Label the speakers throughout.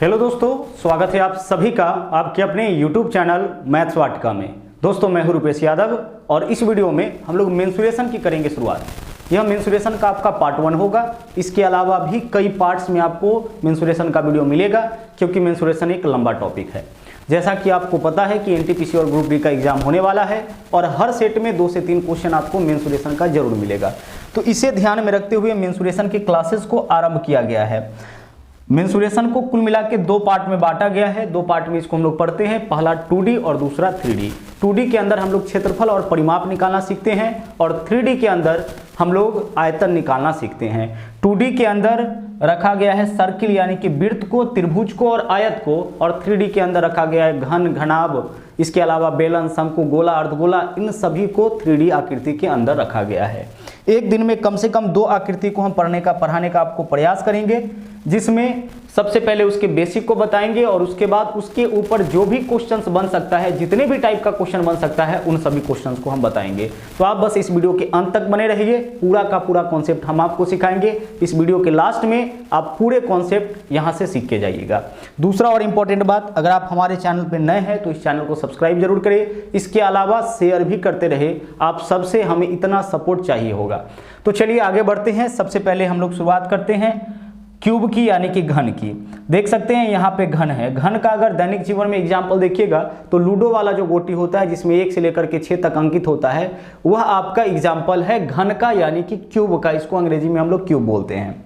Speaker 1: Hello दोस्तों, स्वागत है आप सभी का आपके अपने YouTube चैनल मैथ्स वाटिका में। दोस्तों मैं हूं रुपेश यादव और इस वीडियो में हम लोग मेंसुरेशन की करेंगे शुरुआत। यह मेंसुरेशन का आपका पार्ट 1 होगा। इसके अलावा भी कई पार्ट्स में आपको मेंसुरेशन का वीडियो मिलेगा क्योंकि मेंसुरेशन एक लंबा टॉपिक है। जैसा कि आपको पता है कि एनटीपीसी और ग्रुप डी का एग्जाम होने वाला है और हर सेट में 2 से 3 क्वेश्चन आपको मेंसुरेशन का जरूर मिलेगा। तो इसे ध्यान में रखते हुए मेंसुरेशन के क्लासेस को आरंभ किया गया है। मेंसुरेशन को कुल मिला के 2 पार्ट में बांटा गया है। 2 पार्ट में इसको हम लोग पढ़ते हैं, पहला 2D और दूसरा 3D। 2D के अंदर हम लोग क्षेत्रफल और परिमाप निकालना सीखते हैं और 3D के अंदर हम लोग आयतन निकालना सीखते हैं। 2D के अंदर रखा गया है सर्किल यानी कि वृत्त को, त्रिभुज को और आयत को, और 3D के अंदर रखा गया है घन, घनाभ, इसके अलावा बेलन, शंकु, गोला, अर्धगोला, इन सभी को 3D आकृति के अंदर रखा गया है। एक दिन में कम से कम 2 आकृति को हम पढ़ाने का आपको प्रयास करेंगे, जिसमें सबसे पहले उसके बेसिक को बताएंगे और उसके बाद उसके ऊपर जो भी क्वेश्चंस बन सकता है, जितने भी टाइप का क्वेश्चन बन सकता है, उन सभी क्वेश्चंस को हम बताएंगे। तो आप बस इस वीडियो के अंत तक बने रहिए, पूरा का पूरा कॉन्सेप्ट हम आपको सिखाएंगे। इस वीडियो के लास्ट में आप पूरे कॉन्सेप्ट यहां से सीख के जाइएगा। दूसरा और इंपॉर्टेंट बात, अगर आप हमारे चैनल पर नए हैं तो इस चैनल को सब्सक्राइब जरूर करें। इसके अलावा शेयर भी करते रहे, आप सबसे हमें इतना सपोर्ट चाहिए होगा। तो चलिए आगे बढ़ते हैं। सबसे पहले हम लोग शुरुआत करते हैं क्यूब की यानी कि घन की। देख सकते हैं यहाँ पे घन है। घन का अगर दैनिक जीवन में एग्जाम्पल देखिएगा तो लूडो वाला जो गोटी होता है जिसमें 1 से लेकर के 6 तक अंकित होता है, वह आपका एग्जाम्पल है घन का यानी कि क्यूब का। इसको अंग्रेजी में हम लोग क्यूब बोलते हैं।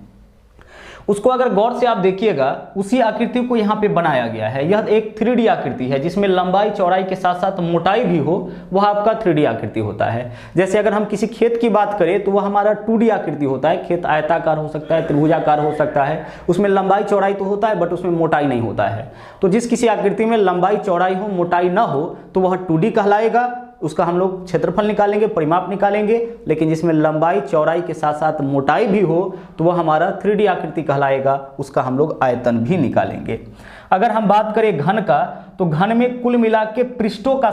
Speaker 1: उसको अगर गौर से आप देखिएगा, उसी आकृति को यहाँ पे बनाया गया है। यह एक 3D आकृति है जिसमें लंबाई चौड़ाई के साथ साथ मोटाई भी हो, वह आपका 3D आकृति होता है। जैसे अगर हम किसी खेत की बात करें तो वह हमारा 2D आकृति होता है। खेत आयताकार हो सकता है, त्रिभुजाकार हो सकता है, उसमें लंबाई चौड़ाई तो होता है बट उसमें मोटाई नहीं होता है। तो जिस किसी आकृति में लंबाई चौड़ाई हो, मोटाई ना हो, तो वह 2D कहलाएगा। उसका हम लोग क्षेत्रफल निकालेंगे, परिमाप निकालेंगे। लेकिन जिसमें लंबाई चौड़ाई के साथ साथ मोटाई भी हो तो वह हमारा 3D आकृति कहलाएगा। उसका हम लोग आयतन भी निकालेंगे। अगर हम बात करें घन का, तो घन में कुल मिला के पृष्ठों का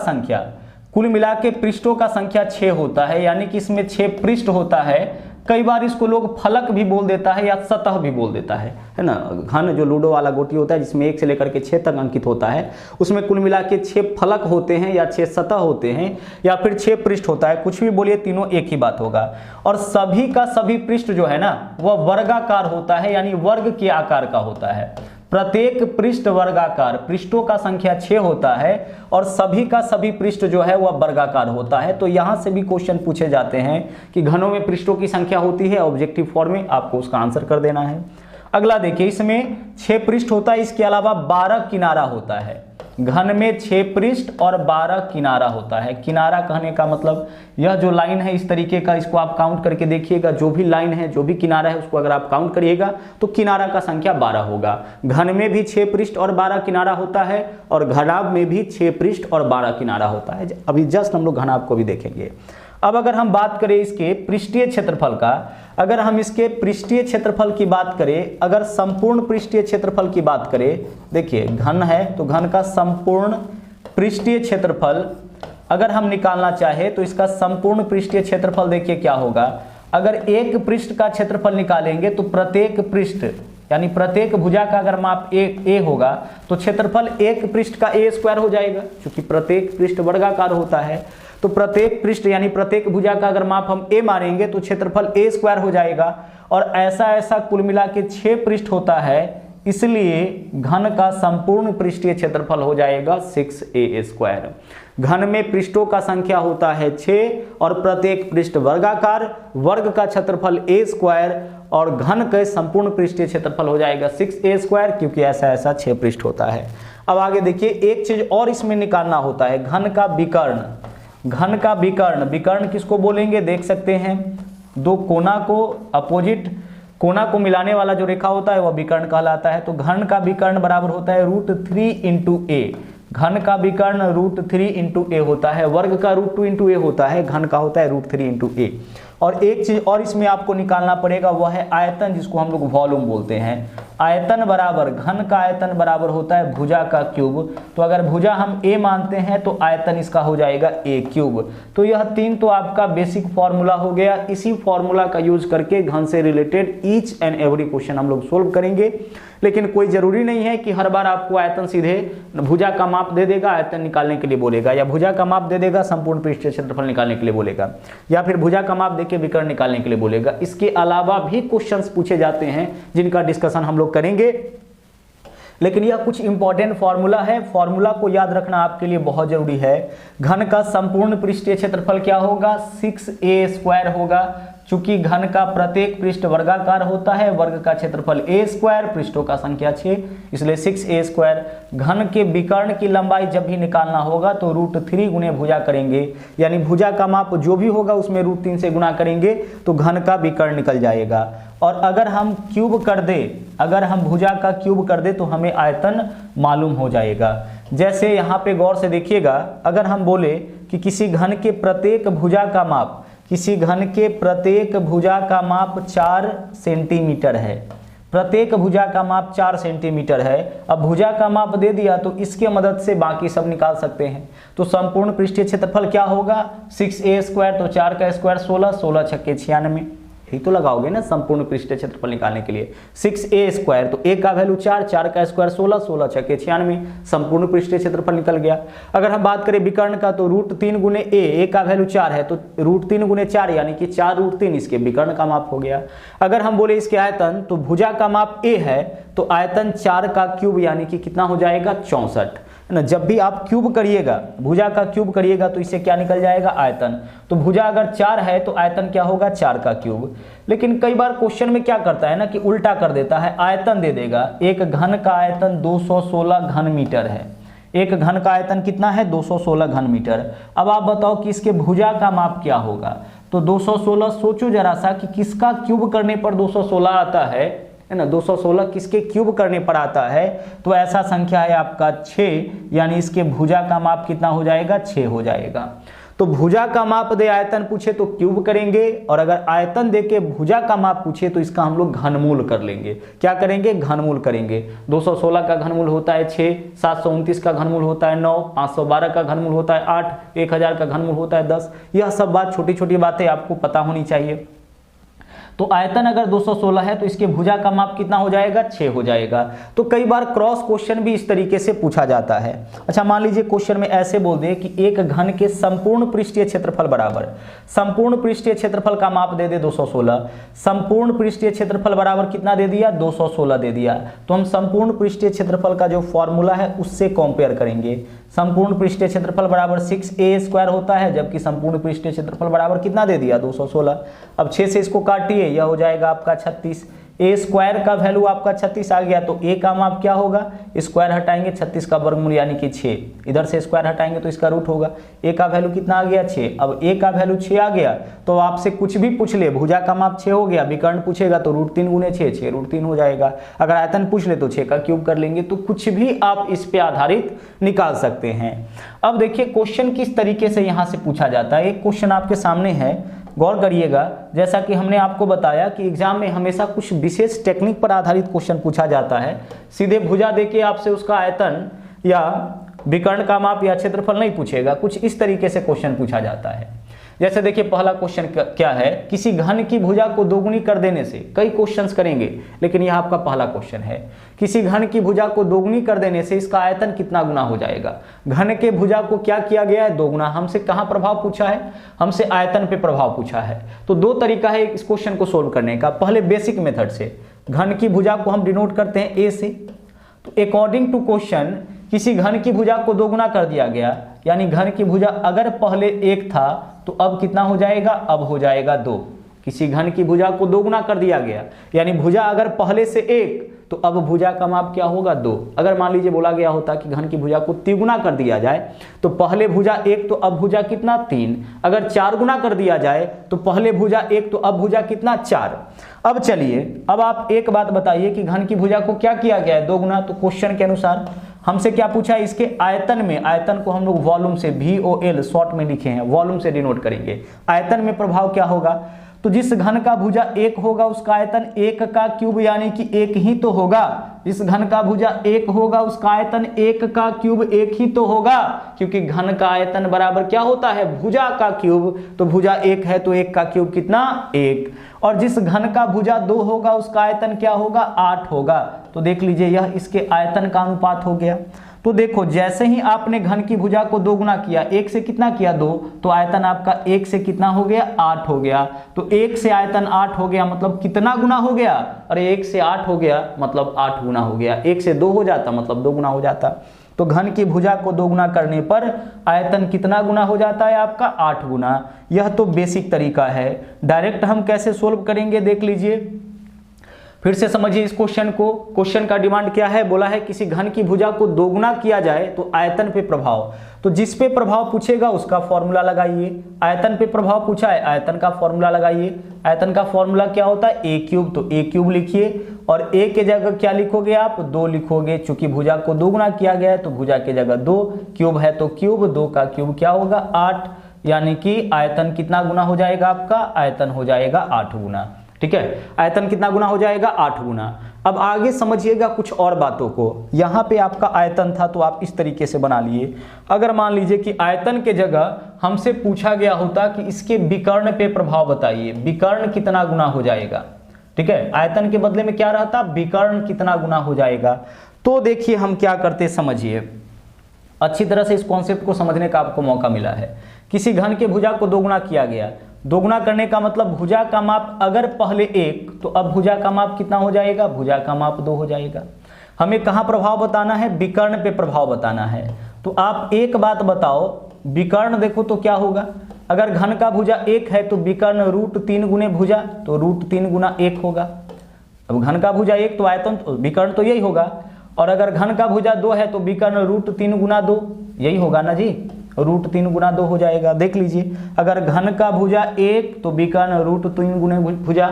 Speaker 1: संख्या 6 होता है, यानी कि इसमें 6 पृष्ठ होता है। कई बार इसको लोग फलक भी बोल देता है या सतह भी बोल देता है ना। घन जो लूडो वाला गोटी होता है जिसमें 1 से लेकर के 6 तक अंकित होता है, उसमें कुल मिला के 6 फलक होते हैं या 6 सतह होते हैं या फिर 6 पृष्ठ होता है। कुछ भी बोलिए, तीनों एक ही बात होगा। और सभी का सभी पृष्ठ जो है ना, वह वर्गाकार होता है, यानी वर्ग के आकार का होता है। प्रत्येक पृष्ठ वर्गाकार, पृष्ठों का संख्या 6 होता है और सभी का सभी पृष्ठ जो है वह वर्गाकार होता है। तो यहां से भी क्वेश्चन पूछे जाते हैं कि घनों में पृष्ठों की संख्या होती है, ऑब्जेक्टिव फॉर्म में आपको उसका आंसर कर देना है। अगला देखिए, इसमें 6 पृष्ठ होता है, इसके अलावा 12 किनारा होता है। घन में 6 पृष्ठ और 12 किनारा होता है। किनारा कहने का मतलब यह जो लाइन है इस तरीके का, इसको आप काउंट करके देखिएगा। जो भी लाइन है, जो भी किनारा है, उसको अगर आप काउंट करिएगा तो किनारा का संख्या 12 होगा। घन में भी 6 पृष्ठ और 12 किनारा होता है और घनाभ में भी 6 पृष्ठ और 12 किनारा होता है। अभी जस्ट हम लोग घनाभ को भी देखेंगे। अब अगर हम बात करें इसके पृष्ठीय क्षेत्रफल का, अगर हम इसके पृष्ठीय क्षेत्रफल की बात करें, अगर संपूर्ण पृष्ठीय क्षेत्रफल की बात करें, देखिए घन है तो घन का संपूर्ण पृष्ठीय क्षेत्रफल अगर हम निकालना चाहे तो इसका संपूर्ण पृष्ठीय क्षेत्रफल देखिए क्या होगा। अगर एक पृष्ठ का क्षेत्रफल निकालेंगे तो प्रत्येक पृष्ठ यानी प्रत्येक भुजा का अगर माप a होगा तो क्षेत्रफल एक पृष्ठ का a² हो जाएगा, क्योंकि प्रत्येक पृष्ठ वर्गाकार होता है। तो प्रत्येक पृष्ठ यानी प्रत्येक भुजा का अगर माप हम a मारेंगे तो क्षेत्रफल a² हो जाएगा। और ऐसा कुल मिला के 6 पृष्ठ होता है, इसलिए घन का संपूर्ण पृष्ठीय क्षेत्रफल हो जाएगा 6a²। घन में पृष्ठों का संख्या होता है 6 और प्रत्येक पृष्ठ वर्गाकार, वर्ग का क्षेत्रफल a² और घन के संपूर्ण पृष्ठीय क्षेत्रफल हो जाएगा 6a², क्योंकि ऐसा 6 पृष्ठ होता है। अब आगे देखिए, एक चीज और इसमें निकालना होता है, घन का विकर्ण। घन का विकर्ण, विकर्ण किसको बोलेंगे देख सकते हैं, 2 कोना को, अपोजिट कोना को मिलाने वाला जो रेखा होता है वह विकर्ण कहलाता है। तो घन का विकर्ण बराबर होता है √3 × a। घन का विकर्ण √3 × a होता है। वर्ग का √2 × a होता है, घन का होता है √3 × a। और एक चीज और इसमें आपको निकालना पड़ेगा, वह है आयतन, जिसको हम लोग वॉल्यूम बोलते हैं। आयतन बराबर, घन का आयतन बराबर होता है भुजा का क्यूब। तो अगर भुजा हम a मानते हैं तो आयतन इसका हो जाएगा a क्यूब। तो यह 3 तो आपका बेसिक फॉर्मूला हो गया। इसी फॉर्मूला का यूज करके घन से related each and every question हम लोग सोल्व करेंगे। लेकिन कोई जरूरी नहीं है कि हर बार आपको आयतन सीधे भुजा का माप दे देगा आयतन निकालने के लिए बोलेगा, या भुजा का माप दे देगा संपूर्ण पृष्ठीय क्षेत्रफल निकालने के लिए बोलेगा, या फिर भुजा का माप देके विकर्ण निकालने के लिए बोलेगा। इसके अलावा भी क्वेश्चंस पूछे जाते हैं जिनका डिस्कशन हम लोग करेंगे। लेकिन यह कुछ इंपॉर्टेंट फॉर्मूला है, फॉर्मूला को याद रखना आपके लिए बहुत जरूरी है। घन का संपूर्ण पृष्ठीय क्षेत्रफल क्या होगा, 6a² होगा। चूंकि घन का प्रत्येक पृष्ठ वर्गाकार होता है, वर्ग का क्षेत्रफल a², पृष्ठों का संख्या 6, इसलिए 6a²। घन के विकर्ण की लंबाई जब भी निकालना होगा तो √3 गुणे भुजा करेंगे, यानी भुजा का माप जो भी होगा उसमें √3 से गुणा करेंगे तो घन का विकर्ण निकल जाएगा। और अगर हम क्यूब कर दे, अगर हम भुजा का क्यूब कर दे तो हमें आयतन मालूम हो जाएगा। जैसे यहाँ पे गौर से देखिएगा, अगर हम बोले कि किसी घन के प्रत्येक भुजा का माप, किसी घन के प्रत्येक भुजा का माप 4 सेंटीमीटर है, प्रत्येक भुजा का माप 4 सेंटीमीटर है। अब भुजा का माप दे दिया तो इसके मदद से बाकी सब निकाल सकते हैं। तो संपूर्ण पृष्ठीय क्षेत्रफल क्या होगा, 6a², तो 4 का स्क्वायर 16, 16 छक्के 96, यही तो लगाओगे ना संपूर्ण पृष्ठीय क्षेत्रफल निकालने के लिए। 6a², तो a का वैल्यू 4, 4 का स्क्वायर 16, 16 छक्के 96, संपूर्ण पृष्ठीय क्षेत्रफल निकल गया। अगर हम बात करें विकर्ण का तो √3 गुणे a का वैल्यू 4 है तो √3 गुणे 4 यानी कि 4√3 इसके विकर्ण का माप हो गया। अगर हम बोले इसके आयतन, तो भुजा का माप a है तो आयतन 4 का क्यूब यानी कि कितना हो जाएगा, 64 है ना। जब भी आप क्यूब करिएगा, भुजा का क्यूब करिएगा तो इससे क्या निकल जाएगा, आयतन। तो भुजा अगर 4 है तो आयतन क्या होगा, 4 का क्यूब। लेकिन कई बार क्वेश्चन में क्या करता है ना कि उल्टा कर देता है, आयतन दे देगा। एक घन का आयतन 216 घन मीटर है, एक घन का आयतन कितना है, 216 घन मीटर। अब आप बताओ कि इसके भुजा का माप क्या होगा। तो 216 सोचो जरा सा कि किसका क्यूब करने पर 216 आता है ना, 216 किसके क्यूब करने पर आता है। तो ऐसा संख्या है आपका 6, यानी इसके भुजा का माप कितना हो जाएगा, 6 हो जाएगा। तो भुजा का माप दे आयतन पूछे तो क्यूब करेंगे, और अगर आयतन दे के भुजा का माप पूछे तो इसका हम लोग घनमूल कर लेंगे। क्या करेंगे, घनमूल करेंगे। 216 का घनमूल होता है 6, 729 का घनमूल होता है 9, 512 का घनमूल होता है 8, 1000 का घनमूल होता है 10। यह सब बात छोटी छोटी बातें आपको पता होनी चाहिए। तो आयतन अगर 216 है तो इसके भुजा का माप कितना हो जाएगा, 6 हो जाएगा। तो कई बार क्रॉस क्वेश्चन भी इस तरीके से पूछा जाता है। अच्छा मान लीजिए क्वेश्चन में ऐसे बोल दे कि एक घन के संपूर्ण पृष्ठीय क्षेत्रफल बराबर, संपूर्ण पृष्ठीय क्षेत्रफल का माप दे दे 216, संपूर्ण पृष्ठीय क्षेत्रफल बराबर कितना दे दिया, 216 दे दिया। तो हम संपूर्ण पृष्ठीय क्षेत्रफल का जो फॉर्मूला है उससे कंपेयर करेंगे। संपूर्ण पृष्ठीय क्षेत्रफल बराबर 6a² होता है, जबकि संपूर्ण पृष्ठीय क्षेत्रफल बराबर कितना दे दिया, 216। अब 6 से इसको काटिए, यह हो जाएगा आपका 36। a² का वैल्यू आपका 36 आ गया, तो a का माप क्या होगा, स्क्वायर हटाएंगे 36 का वर्गमूल यानी कि 6, इधर से स्क्वायर हटाएंगे तो इसका रूट होगा। a का वैल्यू कितना आ गया, 6। अब a का वैल्यू 6 आ गया तो आपसे कुछ भी पूछ ले, भुजा का माप 6 हो गया, विकर्ण पूछेगा तो √3 गुणे 6, 6 √3 हो जाएगा। अगर आयतन पूछ ले तो 6 का क्यूब कर लेंगे। तो कुछ भी आप इस पे आधारित निकाल सकते हैं। अब देखिए क्वेश्चन किस तरीके से यहाँ से पूछा जाता है। एक क्वेश्चन आपके सामने है, गौर करिएगा। जैसा कि हमने आपको बताया कि एग्जाम में हमेशा कुछ विशेष टेक्निक पर आधारित क्वेश्चन पूछा जाता है। सीधे भुजा देके आपसे उसका आयतन या विकर्ण का माप या क्षेत्रफल नहीं पूछेगा, कुछ इस तरीके से क्वेश्चन पूछा जाता है। जैसे देखिए पहला क्वेश्चन क्या है, किसी घन की भुजा को दोगुनी कर देने से, कई क्वेश्चंस करेंगे लेकिन यह आपका पहला क्वेश्चन है। किसी घन की भुजा को दोगुनी कर देने से इसका आयतन कितना गुना हो जाएगा। घन के भुजा को क्या किया गया है, दोगुना। हमसे कहाँ प्रभाव पूछा है, हमसे आयतन पे प्रभाव पूछा है। तो दो तरीका है इस क्वेश्चन को सोल्व करने का। पहले बेसिक मेथड से, घन की भुजा को हम डिनोट करते हैं ए से। तो अकॉर्डिंग टू क्वेश्चन किसी घन की भुजा को दोगुना कर दिया गया, यानी घन की भुजा अगर पहले 1 था तो अब कितना हो जाएगा, अब हो जाएगा 2। किसी घन की भुजा को दोगुना कर दिया गया, यानी भुजा अगर पहले से 1 तो अब भुजा का माप क्या होगा, 2। अगर मान लीजिए बोला गया होता कि घन की भुजा को तिगुना कर दिया जाए तो पहले भुजा 1 तो अब भुजा कितना, 3। अगर 4 गुना कर दिया जाए तो पहले भुजा 1 तो अब भुजा कितना, 4। अब चलिए, अब आप एक बात बताइए कि घन की भुजा को क्या किया गया है, 2 गुना। तो क्वेश्चन के अनुसार हमसे क्या पूछा है, इसके आयतन में, आयतन को हम लोग वॉल्यूम से, VOL शॉर्ट में लिखे हैं, वॉल्यूम से डिनोट करेंगे। आयतन में प्रभाव क्या होगा, तो जिस घन का भुजा 1 होगा उसका आयतन 1 का क्यूब यानी कि 1 ही तो होगा। जिस घन का भुजा 1 होगा उसका आयतन 1 का क्यूब 1 ही तो होगा, क्योंकि घन का आयतन बराबर क्या होता है, भुजा का क्यूब। तो भुजा 1 है तो 1 का क्यूब कितना, 1। और जिस घन का भुजा 2 होगा उसका आयतन क्या होगा, 8 होगा। तो देख लीजिए यह इसके आयतन का अनुपात हो गया। तो देखो जैसे ही आपने घन की भुजा को 2 गुना किया, 1 से कितना किया 2, तो आयतन आपका 1 से कितना हो गया, 8 हो गया। तो 1 से आयतन 8 हो गया मतलब कितना गुना हो गया, अरे 1 से 8 हो गया मतलब 8 गुना हो गया। 1 से 2 हो जाता मतलब 2 गुना हो जाता। तो घन की भुजा को 2 गुना करने पर आयतन कितना गुना हो जाता है आपका, 8 गुना। यह तो बेसिक तरीका है। डायरेक्ट हम कैसे सोल्व करेंगे देख लीजिए, फिर से समझिए इस क्वेश्चन को। क्वेश्चन का डिमांड क्या है, बोला है किसी घन की भुजा को 2 गुना किया जाए तो आयतन पे प्रभाव। तो जिस पे प्रभाव पूछेगा उसका फॉर्मूला लगाइए। आयतन पे प्रभाव पूछा है, आयतन का फॉर्मूला लगाइए। आयतन का फॉर्मूला क्या होता है, a क्यूब। तो a क्यूब लिखिए और a के जगह क्या लिखोगे आप, 2 लिखोगे। चूंकि भुजा को 2 गुना किया गया है तो भुजा के जगह 2, क्यूब है तो क्यूब, 2 का क्यूब क्या होगा, 8। यानी कि आयतन कितना गुना हो जाएगा आपका, आयतन हो जाएगा 8 गुना। ठीक है, आयतन कितना गुना हो जाएगा, 8 गुना। अब आगे समझिएगा कुछ और बातों को। यहाँ पे आपका आयतन था तो आप इस तरीके से बना लिए। अगर मान लीजिए कि आयतन के जगह हमसे पूछा गया होता कि इसके विकर्ण पे प्रभाव बताइए, विकर्ण कितना गुना हो जाएगा। ठीक है, आयतन के बदले में क्या रहता, विकर्ण कितना गुना हो जाएगा। तो देखिए हम क्या करते, समझिए अच्छी तरह से इस कॉन्सेप्ट को समझने का आपको मौका मिला है। किसी घन के भुजा को 2 गुना किया गया, 2 गुना करने का मतलब भुजा का माप अगर पहले 1 तो अब भुजा का माप कितना हो जाएगा, भुजा का माप 2 हो जाएगा। हमें कहाँ प्रभाव बताना है, विकर्ण पे प्रभाव बताना है। तो आप एक बात बताओ, विकर्ण देखो तो क्या होगा, अगर घन का भुजा 1 है तो विकर्ण √3 गुने भुजा, तो √3 गुना 1 होगा। अब घन का भुजा 1 तो आयतन विकर्ण तो यही होगा, और अगर घन का भुजा 2 है तो विकर्ण √3 गुना 2 यही होगा ना जी, √3 गुना 2 हो जाएगा। देख लीजिए, अगर घन का भुजा 1 तो विकर्ण √3 गुने भुजा,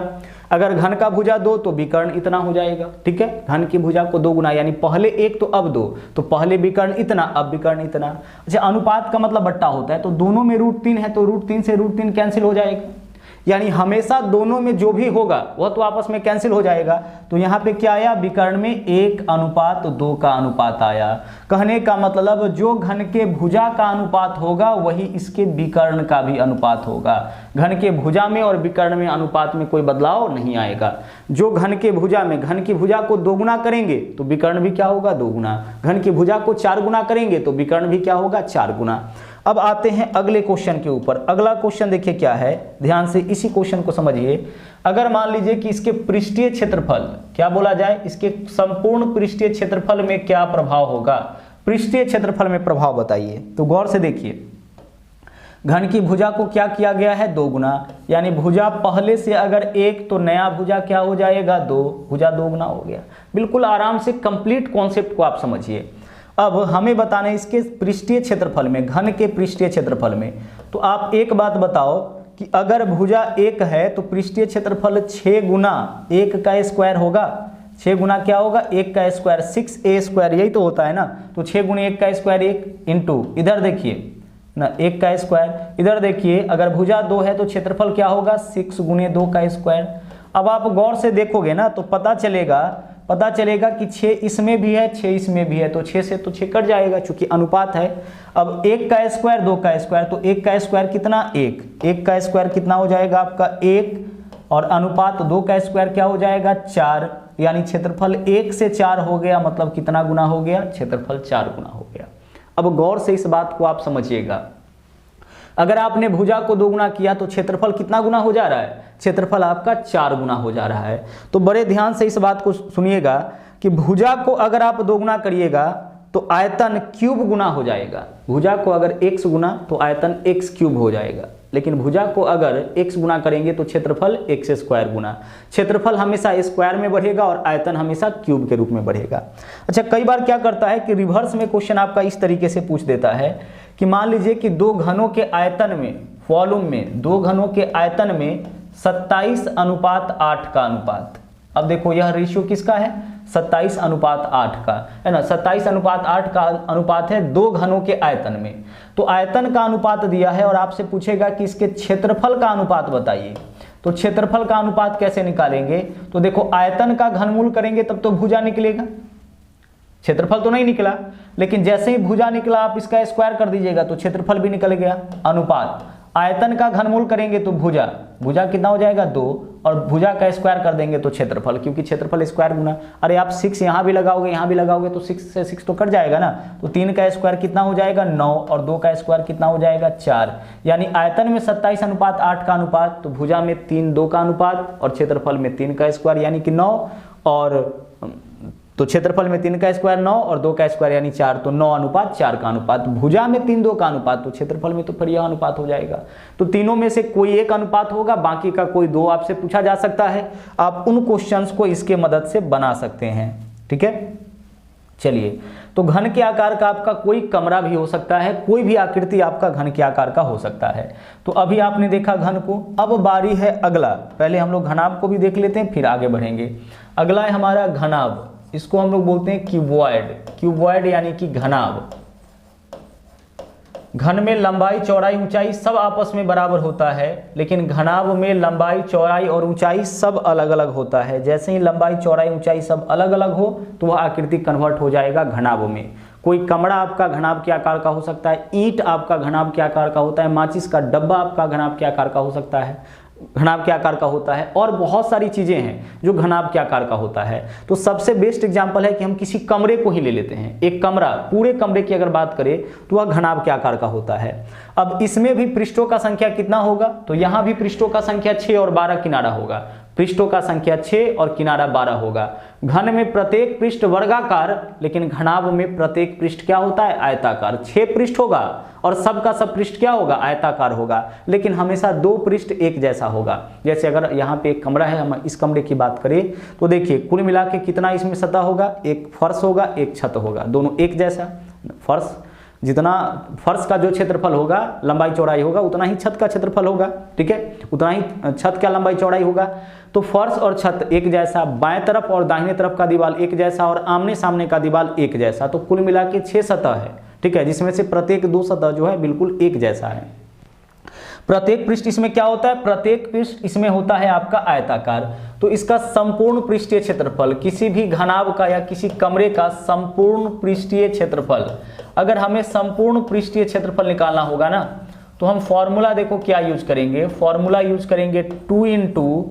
Speaker 1: अगर घन का भुजा 2 तो विकर्ण इतना हो जाएगा। ठीक है, घन की भुजा को 2 गुना यानी पहले 1 तो अब 2, तो पहले विकर्ण इतना अब विकर्ण इतना। अच्छा, अनुपात का मतलब बट्टा होता है, तो दोनों में √3 है तो √3 से √3 कैंसिल हो जाएगा, यानी हमेशा दोनों में जो भी होगा वह तो आपस में कैंसिल हो जाएगा। तो यहाँ पे क्या आया, विकर्ण में 1:2 का अनुपात आया। कहने का मतलब जो घन के भुजा का अनुपात होगा वही इसके विकर्ण का भी अनुपात होगा। घन के भुजा में और विकर्ण में अनुपात में कोई बदलाव नहीं आएगा। जो घन के भुजा में, घन की भुजा को 2 गुना करेंगे तो विकर्ण भी क्या होगा, 2 गुना। घन की भुजा को 4 गुना करेंगे तो विकर्ण भी क्या होगा, 4 गुना। अब आते हैं अगले क्वेश्चन के ऊपर। अगला क्वेश्चन देखिए क्या है, ध्यान से इसी क्वेश्चन को समझिए। अगर मान लीजिए कि इसके पृष्ठीय क्षेत्रफल, क्या बोला जाए, इसके संपूर्ण पृष्ठीय क्षेत्रफल में क्या प्रभाव होगा, पृष्ठीय क्षेत्रफल में प्रभाव बताइए। तो गौर से देखिए, घन की भुजा को क्या किया गया है, 2 गुना, यानी भुजा पहले से अगर 1 तो नया भुजा क्या हो जाएगा, 2, भुजा 2 गुना हो गया। बिल्कुल आराम से कंप्लीट कॉन्सेप्ट को आप समझिए। अब हमें बताना है इसके पृष्ठीय क्षेत्रफल में, घन के पृष्ठीय क्षेत्रफल में। तो आप एक बात बताओ कि अगर भुजा 1 है तो पृष्ठीय क्षेत्रफल 6 गुना 1 का स्क्वायर होगा। 6 गुना क्या होगा, 1 का स्क्वायर, 6a², यही तो होता है ना। तो 6 गुने 1 का स्क्वायर 1 इंटू, इधर देखिए ना 1 का स्क्वायर, इधर देखिए अगर भुजा 2 है तो क्षेत्रफल क्या होगा, 6 गुने 2 का स्क्वायर। अब आप गौर से देखोगे ना तो पता चलेगा कि 6 इसमें भी है, 6 इसमें भी है, तो 6 से तो 6 कट जाएगा चूंकि अनुपात है। अब 1 का स्क्वायर 2 का स्क्वायर, तो 1 का स्क्वायर कितना, 1 का स्क्वायर कितना हो जाएगा आपका 1, और अनुपात 2 का स्क्वायर क्या हो जाएगा, 4, यानी क्षेत्रफल 1 से 4 हो गया, मतलब कितना गुना हो गया, क्षेत्रफल 4 गुना हो गया। अब गौर से इस बात को आप समझिएगा, अगर आपने भुजा को 2 गुना किया तो क्षेत्रफल कितना गुना हो जा रहा है, क्षेत्रफल आपका 4 गुना हो जा रहा है। तो बड़े ध्यान से इस बात को सुनिएगा कि भुजा को अगर आप 2 गुना करिएगा तो आयतन क्यूब गुना हो जाएगा। भुजा को अगर x गुना तो आयतन x क्यूब हो जाएगा, लेकिन भुजा को अगर x गुना करेंगे तो क्षेत्रफल x स्क्वायर गुना। क्षेत्रफल हमेशा स्क्वायर में बढ़ेगा और आयतन हमेशा क्यूब के रूप में बढ़ेगा। अच्छा, कई बार क्या करता है कि रिवर्स में क्वेश्चन आपका इस तरीके से पूछ देता है कि मान लीजिए कि 2 घनों के आयतन में, वॉल्यूम में 2 घनों के आयतन में 27:8 का अनुपात। अब देखो यह रेशियो किसका है, 27:8 का है ना। 27:8 का अनुपात है 2 घनों के आयतन में। तो आयतन का अनुपात दिया है और आपसे पूछेगा कि इसके क्षेत्रफल का अनुपात बताइए।
Speaker 2: तो क्षेत्रफल का अनुपात कैसे निकालेंगे? तो देखो आयतन का घनमूल करेंगे तब तो भुजा निकलेगा, क्षेत्रफल तो नहीं निकला, लेकिन जैसे ही भुजा निकला आप इसका स्क्वायर कर दीजिएगा तो क्षेत्रफल भी निकल गया। अनुपात आयतन का घनमूल करेंगे तो भुजा, भुजा कितना हो जाएगा 2, और भुजा का स्क्वायर कर देंगे तो क्षेत्रफल, क्योंकि क्षेत्रफल स्क्वायर गुना, अरे आप 6 यहाँ भी लगाओगे यहाँ भी लगाओगे तो 6 से 6 तो कट जाएगा ना, तो 3 का स्क्वायर कितना हो जाएगा 9, और 2 का स्क्वायर कितना हो जाएगा 4, यानी आयतन में 27:8 का अनुपात, तो भुजा में 3:2 का अनुपात और क्षेत्रफल में 3 का स्क्वायर यानी कि 9, और तो क्षेत्रफल में 3 का स्क्वायर 9 और 2 का स्क्वायर यानी 4, तो 9:4 का अनुपात। भुजा में 3:2 का अनुपात, तो क्षेत्रफल में तो फिर यह अनुपात हो जाएगा। तो तीनों में से कोई एक अनुपात होगा, बाकी का कोई 2 आपसे पूछा जा सकता है। आप उन क्वेश्चंस को इसके मदद से बना सकते हैं, ठीक है। चलिए, तो घन के आकार का आपका कोई कमरा भी हो सकता है, कोई भी आकृति आपका घन के आकार का हो सकता है। तो अभी आपने देखा घन को, अब बारी है अगला। पहले हम लोग घनाभ को भी देख लेते हैं, फिर आगे बढ़ेंगे। अगला है हमारा घनाभ, इसको हम लोग बोलते हैं क्यूबॉइड। क्यूबॉइड यानी कि घनाभ। घन में लंबाई चौड़ाई ऊंचाई सब आपस में बराबर होता है, लेकिन घनाभ में लंबाई चौड़ाई और ऊंचाई सब अलग अलग होता है। जैसे ही लंबाई चौड़ाई ऊंचाई सब अलग अलग हो तो वह आकृति कन्वर्ट हो जाएगा घनाभ में। कोई कमरा आपका घनाभ के आकार का हो सकता है, ईंट आपका घनाभ के आकार का होता है, माचिस का डब्बा आपका घनाभ के आकार का हो सकता है, घनाभ के आकार का होता है, और बहुत सारी चीजें हैं जो घनाभ के आकार का होता है। तो सबसे बेस्ट एग्जांपल है कि हम किसी कमरे को ही ले लेते हैं। एक कमरा, पूरे कमरे की अगर बात करें तो वह घनाभ के आकार का होता है। अब इसमें भी पृष्ठों का संख्या कितना होगा? तो यहां भी पृष्ठों का संख्या 6 और 12 किनारा होगा। पृष्ठों का संख्या 6 और किनारा 12 होगा। घन में प्रत्येक पृष्ठ वर्गाकार, लेकिन घनाभ में प्रत्येक पृष्ठ क्या होता है? आयताकार। 6 पृष्ठ होगा और सबका सब पृष्ठ क्या होगा? आयताकार होगा, लेकिन हमेशा 2 पृष्ठ एक जैसा होगा। जैसे अगर यहाँ पे एक कमरा है, हम इस कमरे की बात करें तो देखिए कुल मिला के कितना इसमें सतह होगा? एक फर्श होगा, एक छत होगा, दोनों एक जैसा। फर्श, जितना फर्श का जो क्षेत्रफल होगा, लंबाई चौड़ाई होगा, उतना ही छत का क्षेत्रफल होगा, ठीक है, उतना ही छत का लंबाई चौड़ाई होगा। तो फर्श और छत एक जैसा, बाएं तरफ और दाहिने तरफ का दीवार एक जैसा, और आमने सामने का दीवार एक जैसा। तो कुल मिला के 6 सतह है, ठीक है, जिसमें से प्रत्येक 2 सतह जो है बिल्कुल एक जैसा है। प्रत्येक पृष्ठ इसमें क्या होता है? प्रत्येक पृष्ठ इसमें होता है आपका आयताकार। तो इसका संपूर्ण पृष्ठीय क्षेत्रफल, किसी भी घनाभ का या किसी कमरे का संपूर्ण पृष्ठीय क्षेत्रफल, अगर हमें संपूर्ण पृष्ठीय क्षेत्रफल निकालना होगा ना, तो हम फॉर्मूला देखो क्या यूज करेंगे। फॉर्मूला यूज करेंगे 2 इंटू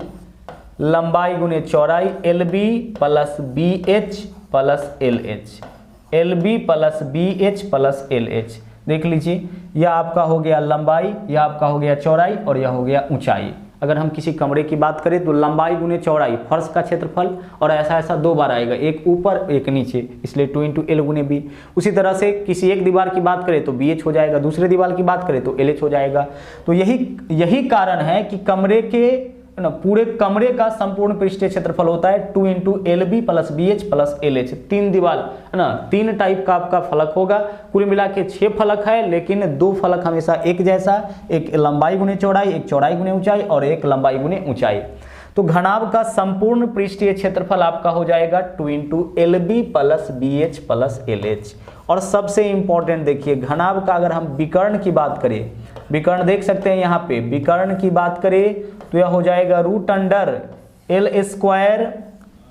Speaker 2: लंबाई गुने चौड़ाई, LB plus BH plus LH, LB plus BH plus LH। देख लीजिए, यह आपका हो गया लंबाई, यह आपका हो गया चौड़ाई, और यह हो गया ऊंचाई। अगर हम किसी कमरे की बात करें तो लंबाई गुने चौड़ाई, फर्श का क्षेत्रफल, और ऐसा ऐसा 2 बार आएगा, एक ऊपर एक नीचे, इसलिए 2 इंटू L गुने B। उसी तरह से किसी एक दीवार की बात करें तो BH हो जाएगा, दूसरे दीवार की बात करें तो LH हो जाएगा। तो यही कारण है कि कमरे के पूरे कमरे का संपूर्ण पृष्ठीय क्षेत्रफल होता है 2 into LB plus BH plus LH। 3 दीवार है ना, 3 टाइप का आपका फलक होगा। कुल मिला के 6 फलक है, लेकिन 2 फलक हमेशा एक जैसा, एक लंबाई गुने चौड़ाई, एक चौड़ाई गुने ऊंचाई, और एक लंबाई गुने ऊंचाई। तो घनाभ का संपूर्ण पृष्ठीय क्षेत्रफल आपका हो जाएगा 2 into LB plus BH plus LH। और सबसे इंपॉर्टेंट देखिए, घनाभ का अगर हम विकर्ण की बात करें, विकर्ण देख सकते हैं यहाँ पे, विकर्ण की बात करें तो यह हो जाएगा √L स्क्वायर,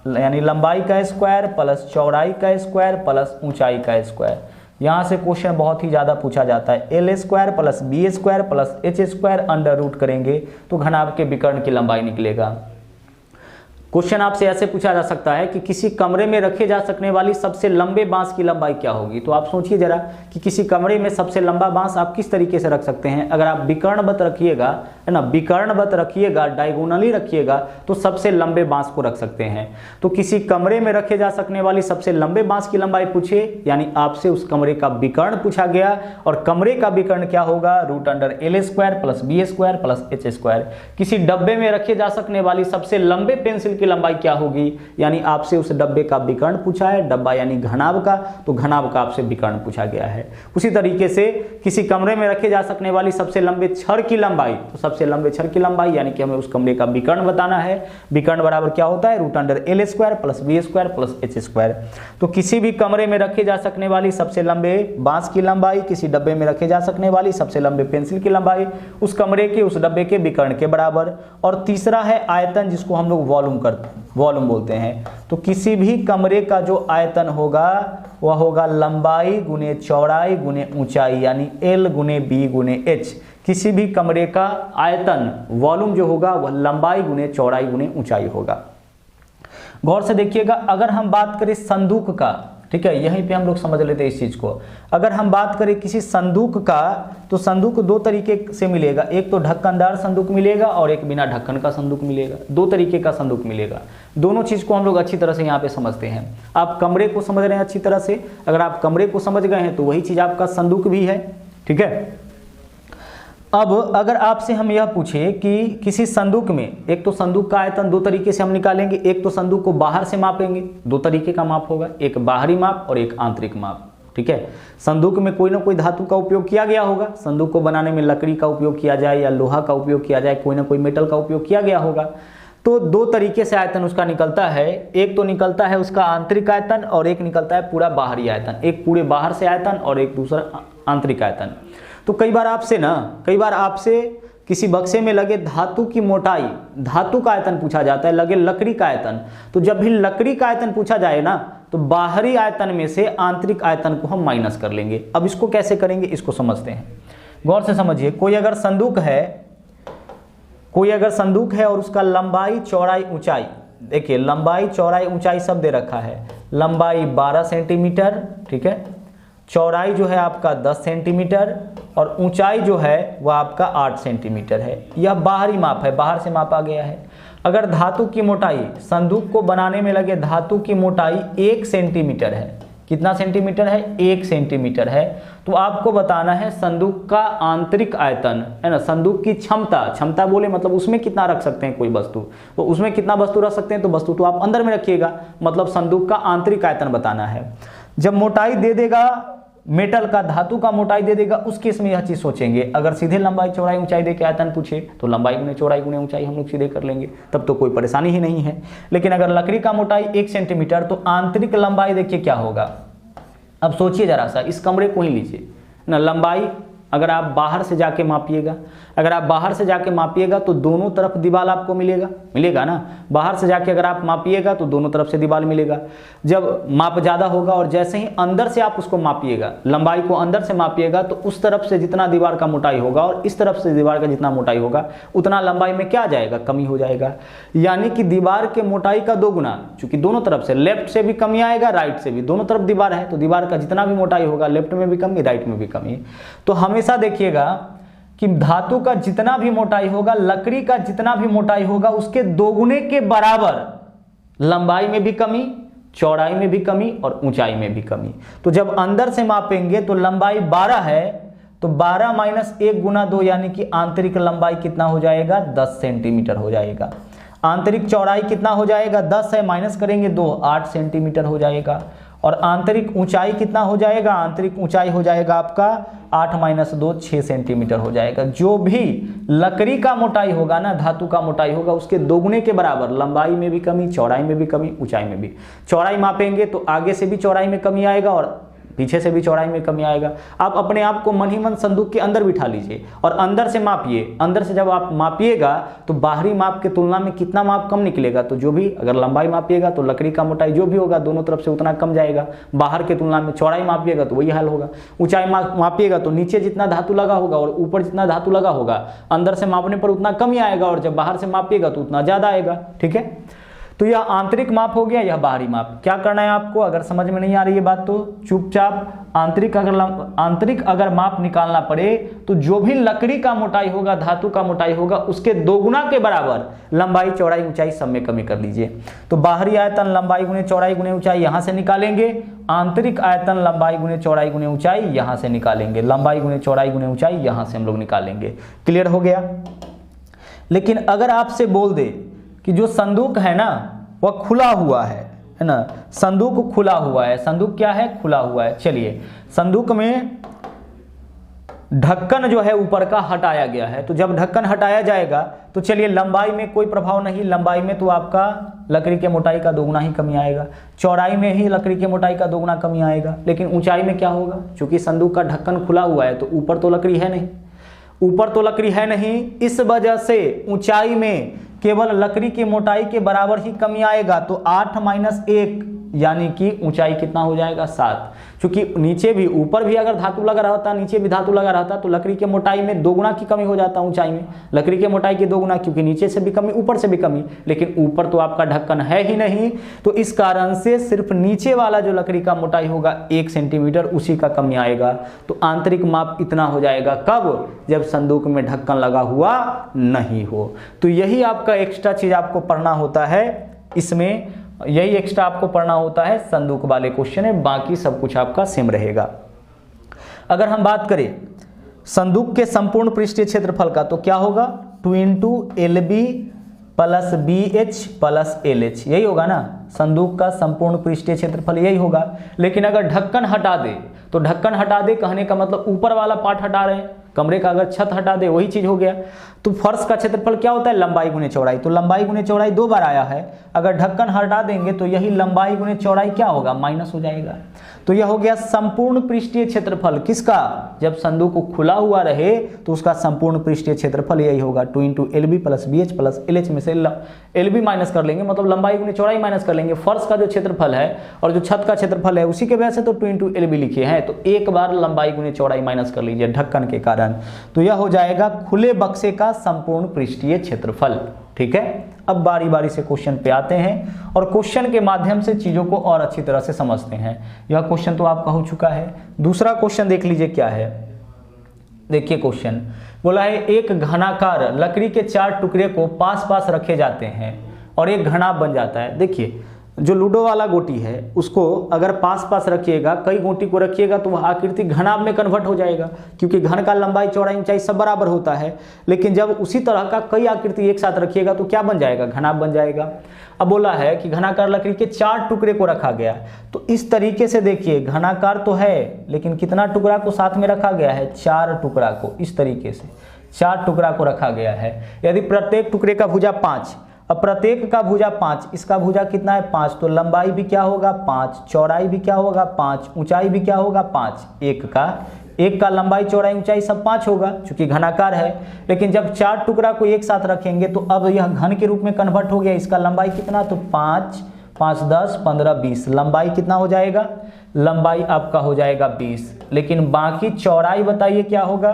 Speaker 2: यानी लंबाई का स्क्वायर प्लस चौड़ाई का स्क्वायर प्लस ऊंचाई का स्क्वायर। यहाँ से क्वेश्चन बहुत ही ज्यादा पूछा जाता है। L square plus B square plus H square under √ करेंगे तो घनाभ के विकर्ण की लंबाई निकलेगा। क्वेश्चन आपसे ऐसे पूछा जा सकता है कि किसी कमरे में रखे जा सकने वाली सबसे लंबे बांस की लंबाई क्या होगी? तो आप सोचिए जरा कि किसी कमरे में सबसे लंबा बांस आप किस तरीके से रख सकते हैं। अगर आप विकर्णवत रखिएगा, है ना, विकर्णवत रखिएगा, डायगोनली रखिएगा, तो सबसे लंबे बांस को रख सकते हैं। तो किसी कमरे में रखे जा सकने वाली सबसे लंबे बांस की लंबाई पूछे, यानी आपसे उस कमरे का विकर्ण पूछा गया, और कमरे का विकर्ण क्या होगा? √L square plus B square plus H square. किसी डब्बे में रखे जा सकने वाली सबसे लंबे पेंसिल की लंबाई क्या होगी? यानी आपसे उस डब्बे का विकर्ण पूछा है, डब्बा यानी घनाभ का, तो घनाभ का आपसे विकर्ण पूछा गया है। उसी तरीके से किसी कमरे में रखे जा सकने वाली सबसे लंबे छड़ की लंबाई, तो सबसे सबसे लंबे छड़ की लंबाई, यानी कि हमें उस कमरे का विकर्ण बताना है। विकर्ण बराबर क्या होता है, √L² + B² + H²। तो किसी भी कमरे में रखे जा सकने वाली सबसे लंबे बांस की लंबाई, किसी डब्बे में रखे जा सकने वाली सबसे लंबे पेंसिल की लंबाई उस कमरे के उस डब्बे के विकर्ण के बराबर। और तीसरा है आयतन, जिसको हम लोग वॉल्यूम बोलते हैं। तो किसी भी कमरे का जो आयतन होगा वह होगा लंबाई गुने चौड़ाई गुने ऊंचाई, यानी L गुने B गुने H। किसी भी कमरे का आयतन वॉल्यूम जो होगा वह लंबाई गुने चौड़ाई गुने ऊंचाई होगा। गौर से देखिएगा, अगर हम बात करें संदूक का, ठीक है, यहीं पे हम लोग समझ लेते हैं इस चीज को। अगर हम बात करें किसी संदूक का, तो संदूक दो तरीके से मिलेगा, एक तो ढक्कनदार संदूक मिलेगा और एक बिना ढक्कन का संदूक मिलेगा। दो तरीके का संदूक मिलेगा। दोनों चीज को हम लोग अच्छी तरह से यहाँ पे समझते हैं। आप कमरे को समझ रहे हैं अच्छी तरह से, अगर आप कमरे को समझ गए हैं तो वही चीज आपका संदूक भी है, ठीक है। अब अगर आपसे हम यह पूछे कि किसी संदूक में, एक तो संदूक का आयतन दो तरीके से हम निकालेंगे, एक तो संदूक को बाहर से मापेंगे, दो तरीके का माप होगा, एक बाहरी माप और एक आंतरिक माप, ठीक है। संदूक में कोई ना कोई धातु का उपयोग किया गया होगा, संदूक को बनाने में लकड़ी का उपयोग किया जाए या लोहा का उपयोग किया जाए, कोई ना कोई मेटल का उपयोग किया गया होगा। तो दो तरीके से आयतन उसका निकलता है, एक तो निकलता है उसका आंतरिक आयतन और एक निकलता है पूरा बाहरी आयतन, एक पूरे बाहर से आयतन और एक दूसरा आंतरिक आयतन। तो कई बार आपसे किसी बक्से में लगे धातु की मोटाई, धातु का आयतन पूछा जाता है, लगे लकड़ी का आयतन। तो जब भी लकड़ी का आयतन पूछा जाए ना, तो बाहरी आयतन में से आंतरिक आयतन को हम माइनस कर लेंगे। अब इसको कैसे करेंगे, इसको समझते हैं। गौर से समझिए, कोई अगर संदूक है और उसका लंबाई चौड़ाई ऊंचाई, देखिए लंबाई चौड़ाई ऊंचाई सब दे रखा है। लंबाई 12 सेंटीमीटर, ठीक है, चौड़ाई जो है आपका 10 सेंटीमीटर और ऊंचाई जो है वह आपका 8 सेंटीमीटर है। यह बाहरी माप है, बाहर से मापा गया है। अगर धातु की मोटाई, संदूक को बनाने में लगे धातु की मोटाई 1 सेंटीमीटर है, कितना सेंटीमीटर है, 1 सेंटीमीटर है, तो आपको बताना है संदूक का आंतरिक आयतन, है ना, संदूक की क्षमता बोले मतलब उसमें कितना रख सकते हैं कोई वस्तु, तो उसमें कितना वस्तु रख सकते हैं, तो वस्तु तो आप अंदर में रखिएगा, मतलब संदूक का आंतरिक आयतन बताना है। जब मोटाई दे देगा, मेटल का, धातु का मोटाई दे देगा, उस केस में यह चीज सोचेंगे। अगर सीधे लंबाई चौड़ाई ऊंचाई दे के आयतन पूछे तो लंबाई गुने चौड़ाई गुने ऊंचाई हम लोग सीधे कर लेंगे, तब तो कोई परेशानी ही नहीं है। लेकिन अगर लकड़ी का मोटाई 1 सेंटीमीटर, तो आंतरिक लंबाई देखिए क्या होगा। अब सोचिए जरा सा, इस कमरे को ही लीजिए ना, लंबाई अगर आप बाहर से जाके मापिएगा, तो दोनों तरफ दीवार आपको मिलेगा ना। बाहर से जाके अगर आप मापिएगा तो दोनों तरफ से दीवार मिलेगा। जब माप ज़्यादा होगा और जैसे ही अंदर से आप उसको मापिएगा, लंबाई को अंदर से मापिएगा, तो उस तरफ से जितना दीवार का मोटाई होगा और इस तरफ से दीवार का जितना मोटाई होगा उतना लंबाई में क्या आ जाएगा, कमी हो जाएगा। यानी कि दीवार के मोटाई का 2 गुना, चूंकि दोनों तरफ से, लेफ्ट से भी कमी आएगा, राइट से भी, दोनों तरफ दीवार है, तो दीवार का जितना भी मोटाई होगा लेफ्ट में भी कमी, राइट में भी कमी। तो हमेशा देखिएगा कि धातु का जितना भी मोटाई होगा, लकड़ी का जितना भी मोटाई होगा, उसके 2 गुने के बराबर लंबाई में भी कमी, चौड़ाई में भी कमी और ऊंचाई में भी कमी। तो जब अंदर से मापेंगे तो लंबाई 12 है, तो 12 माइनस 1 गुना 2, यानी कि आंतरिक लंबाई कितना हो जाएगा, 10 सेंटीमीटर हो जाएगा। आंतरिक चौड़ाई कितना हो जाएगा, 10 है, माइनस करेंगे 2, 8 सेंटीमीटर हो जाएगा। और आंतरिक ऊंचाई कितना हो जाएगा, आंतरिक ऊंचाई हो जाएगा आपका 8 माइनस 2, 6 सेंटीमीटर हो जाएगा। जो भी लकड़ी का मोटाई होगा ना, धातु का मोटाई होगा, उसके 2 गुने के बराबर लंबाई में भी कमी, चौड़ाई में भी कमी, ऊंचाई में भी। चौड़ाई मापेंगे तो आगे से भी चौड़ाई में कमी आएगा और पीछे से भी चौड़ाई में कमी आएगा। आप अपने आप को मन ही मन संदूक के अंदर बिठा लीजिए और अंदर से मापिए। अंदर से जब आप मापिएगा तो बाहरी माप के तुलना में कितना माप कम निकलेगा, तो जो भी, अगर लंबाई मापिएगा तो लकड़ी का मोटाई जो भी होगा दोनों तरफ से उतना कम जाएगा, बाहर के तुलना में। चौड़ाई मापिएगा तो वही हाल होगा। ऊंचाई मापिएगा तो नीचे जितना धातु लगा होगा और ऊपर जितना धातु लगा होगा, अंदर से मापने पर उतना कम ही आएगा और जब बाहर से मापिएगा तो उतना ज्यादा आएगा, ठीक है। तो यह आंतरिक माप हो गया, यह बाहरी माप। क्या करना है आपको, अगर समझ में नहीं आ रही है बात तो चुपचाप आंतरिक अगर माप निकालना पड़े तो जो भी लकड़ी का मोटाई होगा, धातु का मोटाई होगा, उसके 2 गुना के बराबर लंबाई चौड़ाई ऊंचाई सब में कमी कर लीजिए। तो बाहरी आयतन लंबाई गुने चौड़ाई गुने ऊंचाई यहां से निकालेंगे, आंतरिक आयतन लंबाई गुने चौड़ाई गुने ऊंचाई यहां से निकालेंगे, लंबाई गुने चौड़ाई गुने ऊंचाई यहां से हम लोग निकालेंगे। क्लियर हो गया। लेकिन अगर आपसे बोल दे कि जो संदूक है ना वह खुला हुआ है ना, संदूक खुला हुआ है। संदूक क्या है, खुला हुआ है। चलिए संदूक में ढक्कन जो है ऊपर का हटाया गया है। तो जब ढक्कन हटाया जाएगा तो चलिए लंबाई में कोई प्रभाव नहीं, लंबाई में तो आपका लकड़ी के मोटाई का दोगुना ही कमी आएगा, चौड़ाई में ही लकड़ी के मोटाई का दोगुना कमी आएगा। लेकिन ऊंचाई में क्या होगा, चूंकि संदूक का ढक्कन खुला हुआ है तो ऊपर तो लकड़ी है नहीं, ऊपर तो लकड़ी है नहीं, इस वजह से ऊंचाई में केवल लकड़ी की मोटाई के बराबर ही कमी आएगा। तो 8 - 1 यानी कि ऊंचाई कितना हो जाएगा 7। क्योंकि नीचे भी ऊपर भी अगर धातु लगा रहता, नीचे भी धातु लगा रहता तो लकड़ी के मोटाई में 2 गुना की कमी हो जाता, ऊंचाई में लकड़ी के मोटाई की 2 गुना, क्योंकि नीचे से भी कमी ऊपर से भी कमी। लेकिन ऊपर तो आपका ढक्कन है ही नहीं, तो इस कारण से सिर्फ नीचे वाला जो लकड़ी का मोटाई होगा 1 सेंटीमीटर, उसी का कमी आएगा। तो आंतरिक माप इतना हो जाएगा, कब, जब संदूक में ढक्कन लगा हुआ नहीं हो। तो यही आपका एक्स्ट्रा चीज आपको पढ़ना होता है, इसमें यही एक्स्ट्रा आपको पढ़ना होता है संदूक वाले क्वेश्चन है, बाकी सब कुछ आपका सेम रहेगा। अगर हम बात करें संदूक के संपूर्ण पृष्ठीय क्षेत्रफल का तो क्या होगा, 2 × LB + BH + LH, यही होगा ना संदूक का संपूर्ण पृष्ठीय क्षेत्रफल, यही होगा। लेकिन अगर ढक्कन हटा दे तो ढक्कन हटा दे कहने का मतलब ऊपर वाला पार्ट हटा रहे हैं, कमरे का अगर छत हटा दे वही चीज हो गया। तो फर्श का क्षेत्रफल क्या होता है, लंबाई गुने चौड़ाई, तो लंबाई गुने चौड़ाई 2 बार आया है, अगर ढक्कन हटा देंगे तो यही लंबाई गुने चौड़ाई क्या होगा, माइनस हो जाएगा। तो यह हो गया संपूर्ण पृष्ठीय क्षेत्रफल किसका, जब संदूक खुला हुआ रहे तो उसका संपूर्ण पृष्ठीय क्षेत्रफल यही होगा 2 × LB + BH + LH में से LB माइनस कर लेंगे, मतलब लंबाई गुने चौड़ाई माइनस कर लेंगे। फर्श का जो क्षेत्रफल है और जो छत का क्षेत्रफल है उसी के वजह से तो 2 × LB लिखे हैं, तो एक बार लंबाई गुने चौड़ाई माइनस कर लीजिए ढक्कन के कारण, तो यह हो जाएगा खुले बक्से का संपूर्ण पृष्ठीय क्षेत्रफल। ठीक है, अब बारी बारी से क्वेश्चन पे आते हैं और क्वेश्चन के माध्यम से चीजों को और अच्छी तरह से समझते हैं। यह क्वेश्चन तो आपका हो चुका है। दूसरा क्वेश्चन देख लीजिए क्या है। देखिए क्वेश्चन बोला है एक घनाकार लकड़ी के 4 टुकड़े को पास पास रखे जाते हैं और एक घनाभ बन जाता है। देखिए जो लूडो वाला गोटी है उसको अगर पास पास रखिएगा, कई गोटी को रखिएगा तो वह आकृति घनाभ में कन्वर्ट हो जाएगा, क्योंकि घन का लंबाई चौड़ाई ऊंचाई सब बराबर होता है। लेकिन जब उसी तरह का कई आकृति एक साथ रखिएगा तो क्या बन जाएगा, घनाभ बन जाएगा। अब बोला है कि घनाकार लकड़ी के 4 टुकड़े को रखा गया, तो इस तरीके से देखिए घनाकार तो है लेकिन कितना टुकड़ा को साथ में रखा गया है, 4 टुकड़ा को, इस तरीके से 4 टुकड़ा को रखा गया है। यदि प्रत्येक टुकड़े का भुजा 5, अब प्रत्येक का भुजा 5, इसका भुजा कितना है 5, तो लंबाई भी क्या होगा 5, चौड़ाई भी क्या होगा 5, ऊंचाई भी क्या होगा 5, एक का लंबाई चौड़ाई ऊंचाई सब 5 होगा चूंकि घनाकार है। लेकिन जब 4 टुकड़ा को एक साथ रखेंगे तो अब यह घन के रूप में कन्वर्ट हो गया, इसका लंबाई कितना, तो 5, 5, 10, 15, 20, लंबाई कितना हो जाएगा, लंबाई आपका हो जाएगा 20। लेकिन बाकी चौड़ाई बताइए क्या होगा,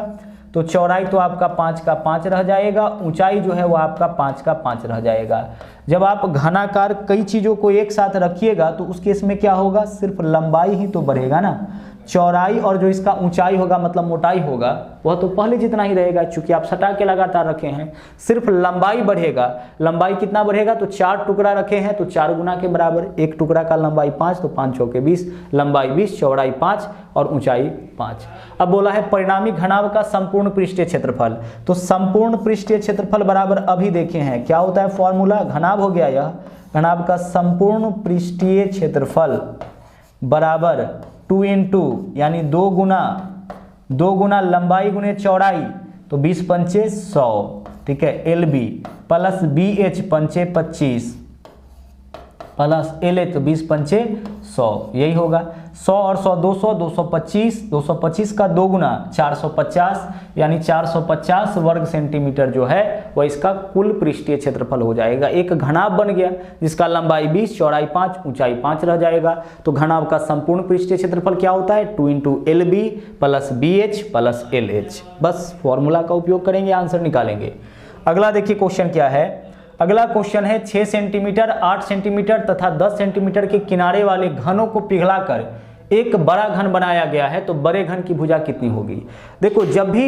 Speaker 2: तो चौड़ाई तो आपका 5 का 5 रह जाएगा, ऊंचाई जो है वो आपका 5 का 5 रह जाएगा। जब आप घनाकार कई चीज़ों को एक साथ रखिएगा तो उस केस में क्या होगा, सिर्फ लंबाई ही तो बढ़ेगा ना, चौड़ाई और जो इसका ऊंचाई होगा मतलब मोटाई होगा वह तो पहले जितना ही रहेगा, क्योंकि आप सटा के लगातार रखे हैं। सिर्फ लंबाई बढ़ेगा, लंबाई कितना बढ़ेगा, तो 4 टुकड़ा रखे हैं तो 4 गुना के बराबर, एक टुकड़ा का लंबाई 5 तो 5 चौके 20, लंबाई 20, चौड़ाई 5 और ऊंचाई 5। अब बोला है परिणामी घनाभ का संपूर्ण पृष्ठीय क्षेत्रफल, तो संपूर्ण पृष्ठीय क्षेत्रफल बराबर अभी देखे हैं क्या होता है फॉर्मूला, घनाभ हो गया, यह घनाभ का संपूर्ण पृष्ठीय क्षेत्रफल बराबर 2 × यानी 2 गुना लंबाई गुने चौड़ाई, तो 20 × 5 = 100, ठीक है, LB + BH 5 × 25 + LH तो 20 × 5 = 100, यही होगा। 100 और 100 200, 225, 225 का 2 गुना 450, यानी 450 वर्ग सेंटीमीटर जो है वह इसका कुल पृष्ठीय क्षेत्रफल हो जाएगा। एक घनाभ बन गया जिसका लंबाई 20, चौड़ाई 5, ऊंचाई 5 रह जाएगा। तो घनाभ का संपूर्ण पृष्ठीय क्षेत्रफल क्या होता है, 2 × LB + BH + LH। बस फॉर्मूला का उपयोग करेंगे, आंसर निकालेंगे। अगला देखिए क्वेश्चन क्या है। अगला क्वेश्चन है 6 सेंटीमीटर, 8 सेंटीमीटर तथा 10 सेंटीमीटर के किनारे वाले घनों को पिघलाकर एक बड़ा घन बनाया गया है, तो बड़े घन की भुजा कितनी होगी। देखो जब भी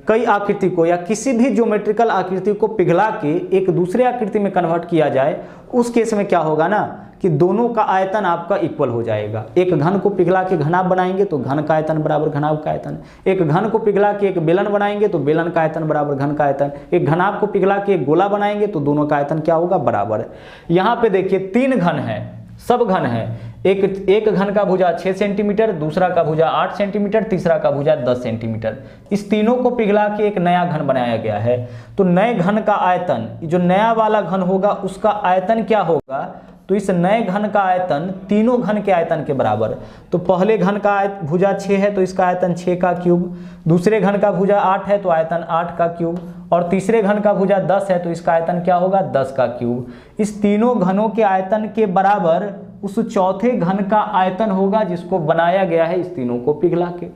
Speaker 2: कई आकृति को या किसी भी ज्योमेट्रिकल आकृति को पिघला के एक दूसरे आकृति में कन्वर्ट किया जाए, उस केस में क्या होगा ना कि दोनों का आयतन आपका इक्वल हो जाएगा। एक घन को पिघला के घनाभ बनाएंगे तो घन का आयतन बराबर घनाभ का आयतन, एक घन को पिघला के एक बेलन बनाएंगे तो बेलन का आयतन बराबर घन का आयतन, एक घनाभ को पिघला के एक गोला बनाएंगे तो दोनों का आयतन क्या होगा, बराबर। यहाँ पे देखिए 3 घन है, सब घन है। एक घन का भुजा 6 सेंटीमीटर, दूसरा का भुजा 8 सेंटीमीटर, तीसरा का भुजा 10 सेंटीमीटर। इस तीनों को पिघला के एक नया घन बनाया गया है। तो नए घन का आयतन, जो नया वाला घन होगा उसका आयतन क्या होगा, तो इस नए घन का आयतन तीनों घन के आयतन के बराबर। तो पहले घन का भुजा 6 है तो इसका आयतन 6 का क्यूब, दूसरे घन का भुजा 8 है तो आयतन 8 का क्यूब, और तीसरे घन का भुजा 10 है तो इसका आयतन क्या होगा, 10 का क्यूब। इस तीनों घनों के आयतन के बराबर उस चौथे घन का आयतन होगा जिसको बनाया गया है इस तीनों को पिघला के।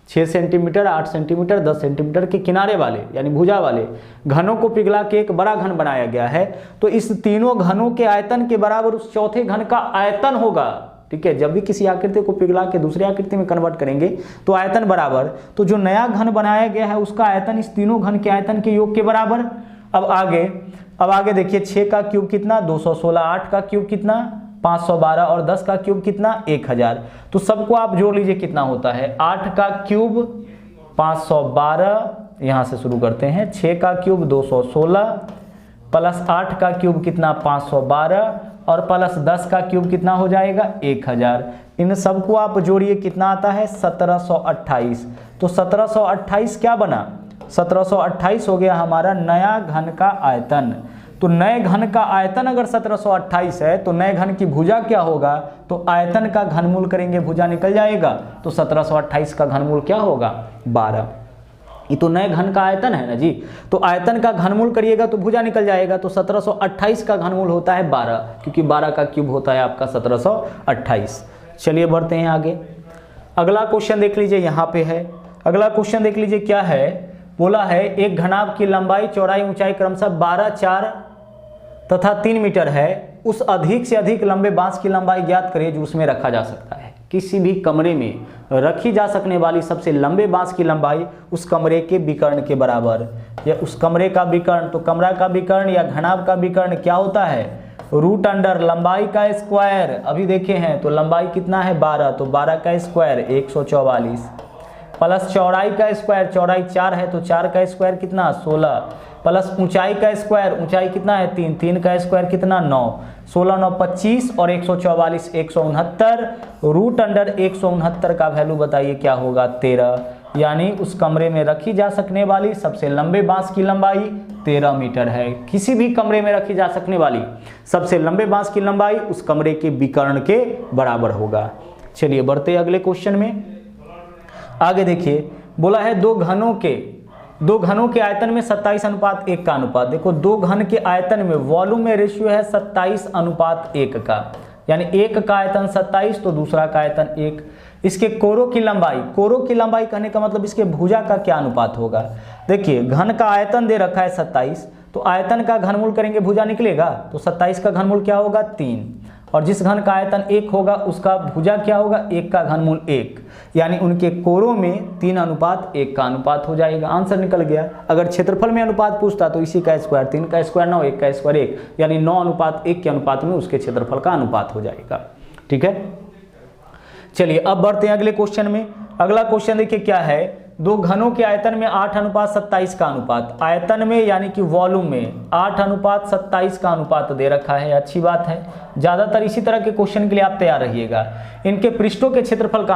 Speaker 2: 6 सेंटीमीटर, 8 सेंटीमीटर, 10 सेंटीमीटर के किनारे वाले यानी भुजा वाले घनों को पिघला के एक बड़ा घन बनाया गया है। तो इस तीनों घनों के आयतन के बराबर उस चौथे घन का आयतन होगा। ठीक है, जब भी किसी आकृति को पिघला के दूसरी आकृति में कन्वर्ट करेंगे तो आयतन बराबर, तो जो नया घन बनाया गया है उसका आयतन इस तीनों घन के आयतन के योग के बराबर। अब आगे देखिए, 6 का क्यूब कितना, 216, 8 का क्यूब कितना, 512, और 10 का क्यूब कितना, 1000। तो सबको आप जोड़ लीजिए कितना होता है, 8 का क्यूब 512, यहां से शुरू करते हैं, 6 का क्यूब 216 प्लस 8 का क्यूब कितना 512 और प्लस 10 का क्यूब कितना हो जाएगा 1000। इन सबको आप जोड़िए कितना आता है 1728। तो 1728 क्या बना, 1728 हो गया हमारा नया घन का आयतन। तो नए घन का आयतन अगर 1728 है तो नए घन की भुजा क्या होगा, तो आयतन का घनमूल करेंगे भुजा निकल जाएगा। तो 1728 का घनमूल क्या होगा 12। ये तो नए घन का आयतन है ना जी, तो आयतन का घनमूल करिएगा तो भुजा निकल जाएगा। तो 1728 का घनमूल होता है 12, क्योंकि 12 का क्यूब होता है आपका 1728। चलिए बढ़ते हैं आगे। अगला क्वेश्चन देख लीजिए, यहाँ पे है अगला क्वेश्चन देख लीजिए क्या है। बोला है एक घनाभ की लंबाई, चौड़ाई, ऊंचाई क्रमशः 12, 4 तथा 3 मीटर है। उस अधिक से अधिक लंबे बांस की लंबाई ज्ञात करिए जो उसमें रखा जा सकता है। किसी भी कमरे में रखी जा सकने वाली सबसे लंबे बांस की लंबाई उस कमरे के विकर्ण के बराबर, या उस कमरे का विकर्ण, तो कमरा का विकर्ण या घनाभ का विकर्ण क्या होता है, रूट अंडर लंबाई का स्क्वायर। अभी देखे हैं तो लंबाई कितना है 12, तो 12 का स्क्वायर 144 प्लस चौड़ाई का स्क्वायर, चौड़ाई 4 है तो 4 का स्क्वायर कितना 16 प्लस ऊंचाई का स्क्वायर, ऊंचाई कितना है 3, 3 का स्क्वायर कितना 9, 16 9 25 और 144 169, रूट अंडर 169 का वैल्यू बताइए क्या होगा 13। यानी उस कमरे में रखी जा सकने वाली सबसे लंबे बांस की लंबाई 13 मीटर है। किसी भी कमरे में रखी जा सकने वाली सबसे लंबे बांस की लंबाई उस कमरे के विकर्ण के बराबर होगा। चलिए बढ़ते अगले क्वेश्चन में। आगे देखिए, बोला है दो घनों के आयतन में 27:1 का अनुपात। देखो, दो घन के आयतन में वॉल्यूम में रेशियो है 27:1 का, यानी एक का आयतन 27 तो दूसरा का आयतन 1। इसके कोरों की लंबाई कहने का मतलब इसके भुजा का क्या अनुपात होगा। देखिए, घन का आयतन दे रखा है 27, तो आयतन का घनमूल करेंगे भुजा निकलेगा, तो 27 का घनमूल क्या होगा 3, और जिस घन का आयतन 1 होगा उसका भुजा क्या होगा 1 का घनमूल 1, यानी उनके कोरों में 3:1 का अनुपात हो जाएगा। आंसर निकल गया। अगर क्षेत्रफल में अनुपात पूछता तो इसी का स्क्वायर, 3 का स्क्वायर 9, 1 का स्क्वायर 1, यानी 9:1 के अनुपात में उसके क्षेत्रफल का अनुपात हो जाएगा। ठीक है, चलिए अब बढ़ते हैं अगले क्वेश्चन में। अगला क्वेश्चन देखिए क्या है, दो घनों के आयतन में 8:27 का अनुपात, आयतन में यानी कि वॉल्यूम में 8:27 का अनुपात दे रखा है। अच्छी बात है, ज्यादातर इसी तरह के क्वेश्चन के लिए आप तैयार रहिएगा। इनके पृष्ठों के क्षेत्रफल का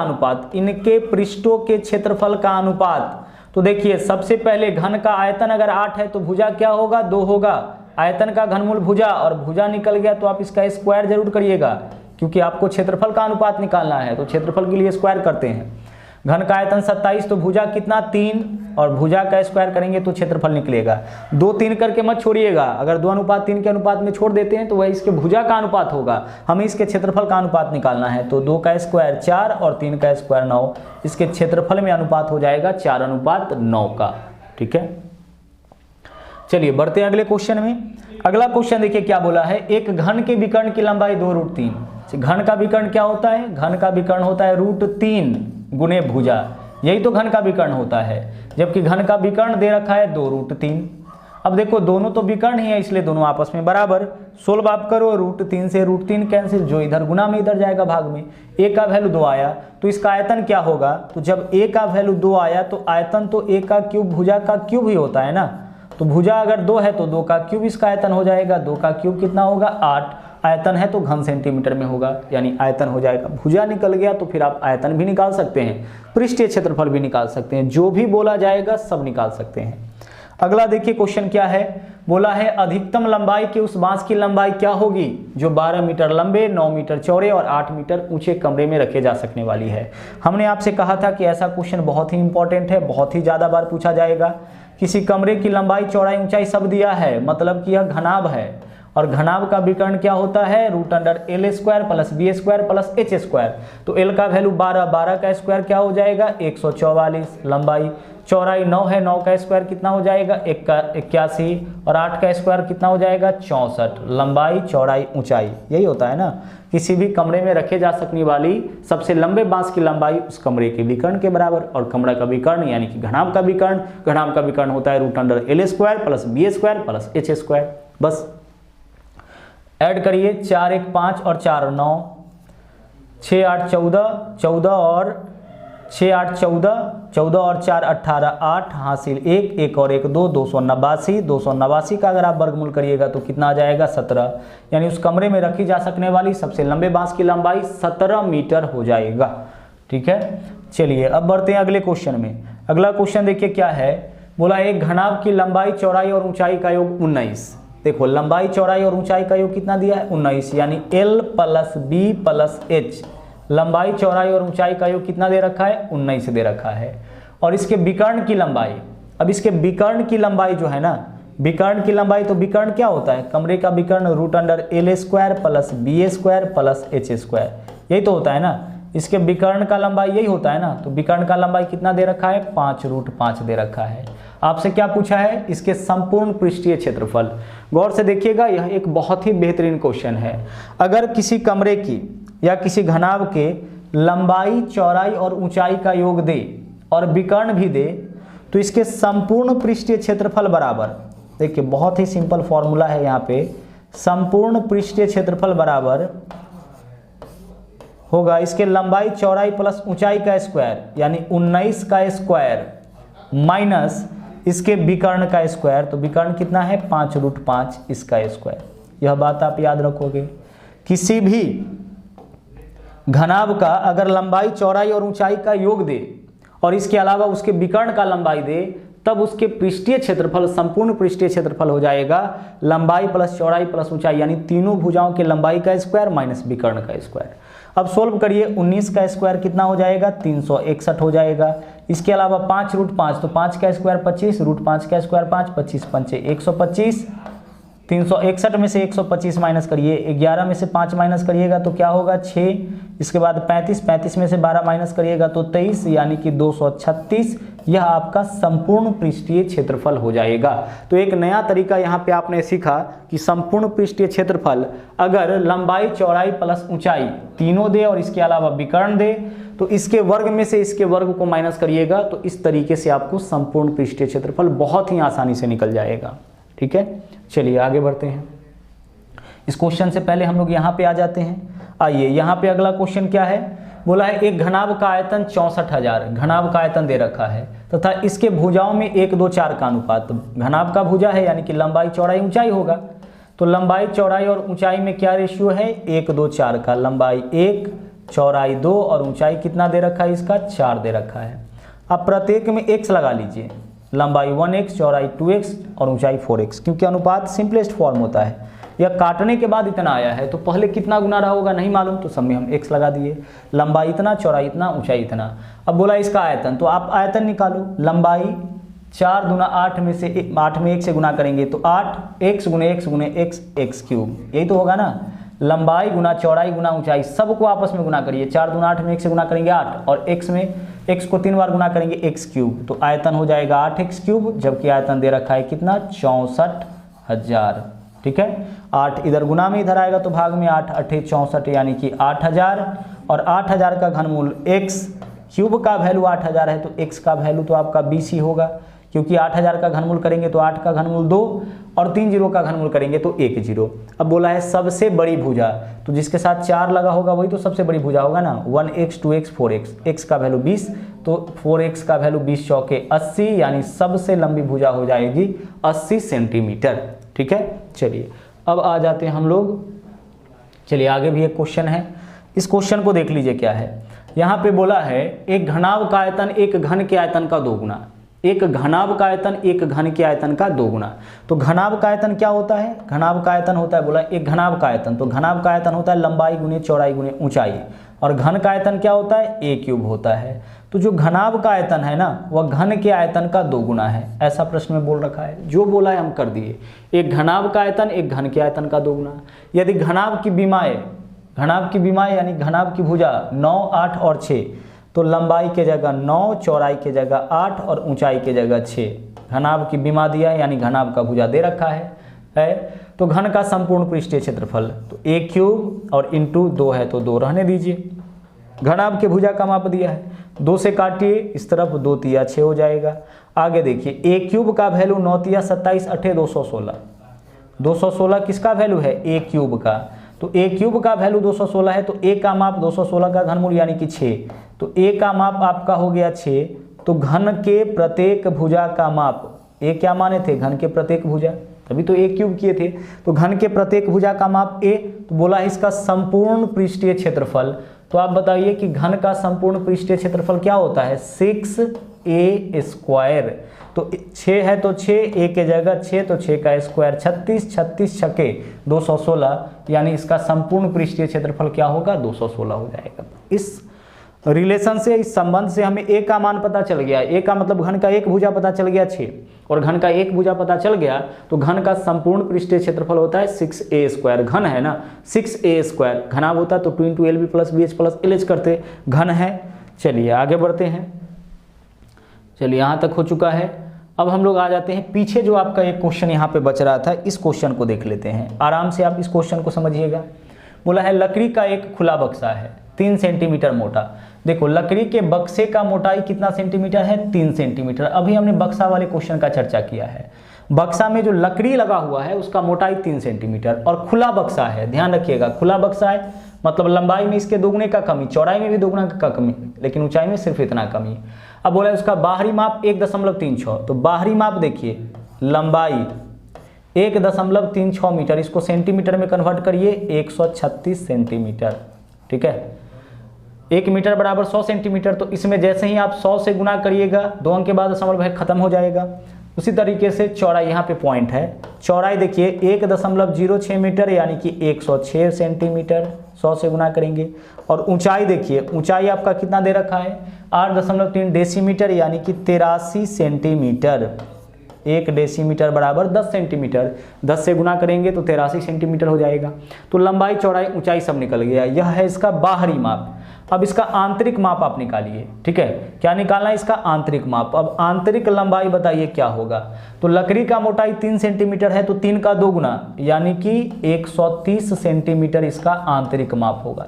Speaker 2: अनुपात, तो देखिए सबसे पहले घन का आयतन अगर 8 है तो भुजा क्या होगा 2 होगा, आयतन का घनमूल भुजा, और भुजा निकल गया तो आप इसका स्क्वायर जरूर करिएगा, क्योंकि आपको क्षेत्रफल का अनुपात निकालना है, तो क्षेत्रफल के लिए स्क्वायर करते हैं। घन का आयतन 27 तो भुजा कितना 3, और भुजा का स्क्वायर करेंगे तो क्षेत्रफल निकलेगा। 2 3 करके मत छोड़िएगा, अगर 2:3 के अनुपात में छोड़ देते हैं तो वह इसके भुजा का अनुपात होगा, हमें इसके क्षेत्रफल का अनुपात निकालना है। तो 2 का स्क्वायर 4 और 3 का स्क्वायर 9, इसके क्षेत्रफल में अनुपात हो जाएगा 4:9 का। ठीक है, चलिए बढ़ते हैं अगले क्वेश्चन में। अगला क्वेश्चन देखिए क्या बोला है, एक घन के विकर्ण की लंबाई 2√3। घन का विकर्ण क्या होता है, घन का विकर्ण होता है √3 गुने भुजा, यही तो घन का विकर्ण होता है, जबकि घन का विकर्ण दे रखा है 2√3। अब देखो दोनों तो विकर्ण ही है इसलिए दोनों आपस में बराबर, सोल्व आप करो, √3 से √3 कैंसिल, जो इधर गुना में इधर जाएगा भाग में। a का वैल्यू 2 आया तो इसका आयतन क्या होगा, तो जब a का वैल्यू 2 आया तो आयतन तो a का क्यूब भुजा का क्यूब ही होता है ना, तो भुजा अगर 2 है तो 2 का क्यूब इसका आयतन हो जाएगा। 2 का क्यूब कितना होगा 8, आयतन है तो घन सेंटीमीटर में होगा, यानी आयतन हो जाएगा। भुजा निकल गया तो फिर आप आयतन भी निकाल सकते हैं, पृष्ठीय क्षेत्रफल भी निकाल सकते हैं, जो भी बोला जाएगा सब निकाल सकते हैं। अगला देखिए क्वेश्चन क्या है, बोला है अधिकतम लंबाई के उस बांस की लंबाई क्या होगी जो 12 मीटर लंबे, 9 मीटर चौड़े और 8 मीटर ऊंचे कमरे में रखे जा सकने वाली है। हमने आपसे कहा था कि ऐसा क्वेश्चन बहुत ही इंपॉर्टेंट है, बहुत ही ज़्यादा बार पूछा जाएगा। किसी कमरे की लंबाई, चौड़ाई, ऊंचाई सब दिया है, मतलब कि यह घनाभ है, और घनाभ का विकर्ण क्या होता है, root under l square plus b square plus h square. तो एल का वैल्यू 12, 12 का स्क्वायर क्या हो जाएगा 144, लंबाई, चौड़ाई 9 है, 9 का स्क्वायर कितना हो जाएगा 81, और 8 का स्क्वायर कितना हो जाएगा 64, लंबाई, चौड़ाई, ऊंचाई, यही होता है ना। किसी भी कमरे में रखे जा सकने वाली सबसे लंबे बांस की लंबाई उस कमरे के विकर्ण के बराबर, और कमरा का विकर्ण यानी कि घनाभ का विकर्ण होता है root under l square plus b square plus h square. बस ऐड करिए, 4 1 5 और 4 9, 6 8 14, 14 और 6 8 14, 14 और 4 18, 8 हासिल 1, 1 और 1 2, 289, 289 का अगर आप वर्गमूल करिएगा तो कितना आ जाएगा 17, यानी उस कमरे में रखी जा सकने वाली सबसे लंबे बांस की लंबाई 17 मीटर हो जाएगा। ठीक है, चलिए अब बढ़ते हैं अगले क्वेश्चन में। अगला क्वेश्चन देखिए क्या है, बोला एक घनाभ की लंबाई, चौड़ाई और ऊंचाई का योग 19। देखो लंबाई, चौड़ाई और ऊंचाई का योग कितना दिया है 19, यानी L plus b plus h. लंबाई, चौड़ाई और ऊंचाई का योग कितना दे रखा है 19 दे रखा है। और इसके विकर्ण की लंबाई, अब इसके विकर्ण की लंबाई जो है ना, विकर्ण की लंबाई, तो विकर्ण क्या होता है, कमरे का विकर्ण root under l square plus b square plus h square, यही तो होता है ना। इसके विकर्ण का लंबाई यही होता है ना, तो विकर्ण का लंबाई कितना दे रखा है 5√5 दे रखा है। आपसे क्या पूछा है, इसके संपूर्ण पृष्ठीय क्षेत्रफल। गौर से देखिएगा, यह एक बहुत ही बेहतरीन क्वेश्चन है। अगर किसी कमरे की या किसी घनाभ के लंबाई, चौड़ाई और ऊंचाई का योग दे और विकर्ण भी दे, तो इसके संपूर्ण पृष्ठीय क्षेत्रफल बराबर, देखिए बहुत ही सिंपल फॉर्मूला है यहाँ पे, संपूर्ण पृष्ठीय क्षेत्रफल बराबर होगा इसके लंबाई, चौड़ाई प्लस ऊंचाई का स्क्वायर, यानी 19 का स्क्वायर माइनस इसके विकर्ण का स्क्वायर, तो विकर्ण कितना है 5√5 इसका स्क्वायर। यह बात आप याद रखोगे। किसी भी घनाभ का अगर लंबाई, चौड़ाई और ऊंचाई का योग दे और इसके अलावा उसके विकर्ण का लंबाई दे, तब उसके पृष्ठीय क्षेत्रफल, संपूर्ण पृष्ठीय क्षेत्रफल हो जाएगा लंबाई प्लस चौड़ाई प्लस ऊंचाई, यानी तीनों भुजाओं के लंबाई का स्क्वायर माइनस विकर्ण का स्क्वायर। अब सोल्व करिए, 19 का स्क्वायर कितना हो जाएगा 361 हो जाएगा। इसके अलावा 5√5, तो 5 का स्क्वायर 25, √5 का स्क्वायर 5, 25 पंचे 125, 361 में से 125 माइनस करिए, 11 में से 5 माइनस करिएगा तो क्या होगा 6, इसके बाद 35, 35 में से 12 माइनस करिएगा तो 23, यानी कि 236। यह आपका संपूर्ण पृष्ठीय क्षेत्रफल हो जाएगा। तो एक नया तरीका यहाँ पे आपने सीखा कि संपूर्ण पृष्ठीय क्षेत्रफल अगर लंबाई, चौड़ाई प्लस ऊंचाई तीनों दे और इसके अलावा विकर्ण दे, तो इसके वर्ग में से इसके वर्ग को माइनस करिएगा, तो इस तरीके से आपको संपूर्ण पृष्ठीय क्षेत्रफल बहुत ही आसानी से निकल जाएगा। ठीक है, चलिए आगे बढ़ते हैं। इस क्वेश्चन से पहले हम लोग यहाँ पे आ जाते हैं। आइए यहाँ पे अगला क्वेश्चन क्या है, बोला है एक घनाभ का आयतन 64,000, घनाभ का आयतन दे रखा है तथा इसके भुजाओं में 1 2 4 का अनुपात। घनाभ का भुजा है यानी कि लंबाई, चौड़ाई, ऊंचाई होगा, तो लंबाई, चौड़ाई और ऊंचाई में क्या रेशियो है 1 2 4 का। लंबाई 1, चौड़ाई 2 और ऊंचाई कितना दे रखा है इसका 4 दे रखा है। अब प्रत्येक में x लगा लीजिए, लंबाई 1x, चौड़ाई 2x और ऊंचाई 4x, क्योंकि अनुपात सिंपलेस्ट फॉर्म होता है। यह काटने के बाद इतना आया है तो पहले कितना गुना रहा होगा नहीं मालूम, तो सब में हम x लगा दिए। लंबाई इतना, चौड़ाई इतना, ऊंचाई इतना। अब बोला इसका आयतन, तो आप आयतन निकालो। लंबाई 4 दूना 8 में से 8 में 1 से गुना करेंगे तो 8 x गुने x गुने x x क्यूब, यही तो होगा ना। लंबाई गुना चौड़ाई गुना ऊंचाई सबको आपस में गुना करिए। 4 दूना 8 में 1 से गुना करेंगे 8 और x में x को 3 बार गुना करेंगे x क्यूब, तो आयतन हो जाएगा 8x क्यूब, जबकि आयतन दे रखा है कितना 64,000। ठीक है, 8 इधर गुना में इधर आएगा तो भाग में 8 8 64, यानी कि 8000। और 8000 का घनमूल x क्यूब का वैल्यू 8000 है, तो x का वैल्यू तो आपका 20 ही होगा, क्योंकि 8000 का घनमूल करेंगे तो 8 का घनमूल 2 और 3 जीरो का घनमूल करेंगे तो 1 जीरो। अब बोला है सबसे बड़ी भुजा, तो जिसके साथ 4 लगा होगा वही तो सबसे बड़ी भुजा होगा ना। 1x 2x 4x, x का वैल्यू 20 तो 4x का वैल्यू 20 चौके 80, यानी सबसे लंबी भुजा हो जाएगी 80 सेंटीमीटर। ठीक है, चलिए अब आ जाते हैं हम लोग चलिए आगे भी एक क्वेश्चन है, इस क्वेश्चन को देख लीजिए क्या है। यहाँ पे बोला है एक घनाभ का आयतन एक घन के आयतन का दोगुना, एक घनाभ का आयतन एक घन के आयतन का दोगुना। तो घनाभ का आयतन क्या होता है, घनाभ का आयतन होता है, बोला एक घनाभ का आयतन, तो घनाभ का आयतन होता है लंबाई गुने चौड़ाई गुने ऊंचाई, और घन का आयतन क्या होता है, a क्यूब होता है। तो जो घनाभ का आयतन है ना वह घन के आयतन का दोगुना है, ऐसा प्रश्न में बोल रखा है, जो बोला है हम कर दिए। एक घनाभ का आयतन एक घन के आयतन का दोगुना। यदि घनाभ की विमाएं यानी घनाभ की भुजा 9, 8 और 6, तो लंबाई के जगह 9, चौड़ाई के जगह 8 और ऊंचाई के जगह 6। घनाभ की विमा दिया है यानी घनाभ का भुजा दे रखा है। तो घन का संपूर्ण पृष्ठीय क्षेत्रफल तो a क्यूब और इंटू 2 है तो 2 रहने दीजिए। घनाभ के भुजा का माप दिया है, 2 से काटिए, इस तरफ 2 तिया 6 हो जाएगा। आगे देखिए a क्यूब का वैल्यू 9 तिया 27 8 216, 216 किसका वैल्यू है, a क्यूब का। तो a क्यूब का वैल्यू 216 है, तो a का माप 216 का घनमूल यानी कि 6, तो a का माप आपका हो गया 6। तो घन के प्रत्येक भुजा का माप, a क्या माने थे, घन के प्रत्येक भुजा, तभी तो a क्यूब किए थे। तो घन के प्रत्येक भुजा का माप a, तो बोला है इसका संपूर्ण पृष्ठीय क्षेत्रफल। तो आप बताइए कि घन का संपूर्ण पृष्ठीय क्षेत्रफल क्या होता है, 6a स्क्वायर। तो 6 है तो 6, a के जगह 6 तो 6 का स्क्वायर 36, 36 छके 216, यानी इसका संपूर्ण पृष्ठीय क्षेत्रफल क्या होगा, 216 हो जाएगा। इस रिलेशन से, इस संबंध से हमें a का मान पता चल गया। a का मतलब घन का एक भुजा पता चल गया 6, और घन का एक भुजा पता चल गया तो घन का संपूर्ण पृष्ठीय क्षेत्रफल होता है 6a स्क्वायर। घन है ना 6a स्क्वायर, घनाभ होता है तो 2 × LB + BH + LH करते, घन है। चलिए आगे बढ़ते हैं। चलिए यहाँ तक हो चुका है। अब हम लोग आ जाते हैं पीछे, जो आपका एक क्वेश्चन यहाँ पे बच रहा था, इस क्वेश्चन को देख लेते हैं। आराम से आप इस क्वेश्चन को समझिएगा। बोला है लकड़ी का एक खुला बक्सा है 3 सेंटीमीटर मोटा। देखो लकड़ी के बक्से का मोटाई कितना सेंटीमीटर है, 3 सेंटीमीटर। अभी हमने बक्सा वाले क्वेश्चन का चर्चा किया है। बक्सा में जो लकड़ी लगा हुआ है उसका मोटाई 3 सेंटीमीटर, और खुला बक्सा है, ध्यान रखिएगा खुला बक्सा है मतलब लंबाई में इसके दोगुने का कमी, चौड़ाई में भी दोगुना का कमी, लेकिन ऊंचाई में सिर्फ इतना कमी। अब बोला है उसका बाहरी माप 1.36, तो बाहरी माप देखिए लंबाई 1.36 मीटर, इसको सेंटीमीटर में कन्वर्ट करिए 136 सेंटीमीटर, ठीक है। 1 मीटर बराबर 100 सेंटीमीटर, तो इसमें जैसे ही आप 100 से गुना करिएगा 2 अंक के बाद दशमलव भाग खत्म हो जाएगा। उसी तरीके से चौड़ाई, यहाँ पे पॉइंट है, चौड़ाई देखिए 1.06 मीटर यानी कि 106 सेंटीमीटर, 100 से गुना करेंगे। और ऊंचाई देखिए, ऊंचाई आपका कितना दे रखा है 8.3 डेसीमीटर यानी कि 83 सेंटीमीटर। 1 डेसीमीटर बराबर 10 सेंटीमीटर, 10 से गुना करेंगे तो 83 सेंटीमीटर हो जाएगा। तो लंबाई चौड़ाई ऊंचाई सब निकल गया, यह है इसका बाहरी माप। अब इसका आंतरिक माप आप निकालिए, ठीक है। क्या निकालना है, इसका आंतरिक माप। अब आंतरिक लंबाई बताइए क्या होगा। तो लकड़ी का मोटाई 3 सेंटीमीटर है तो 3 का 2 गुना यानी कि 130 सेंटीमीटर इसका आंतरिक माप होगा।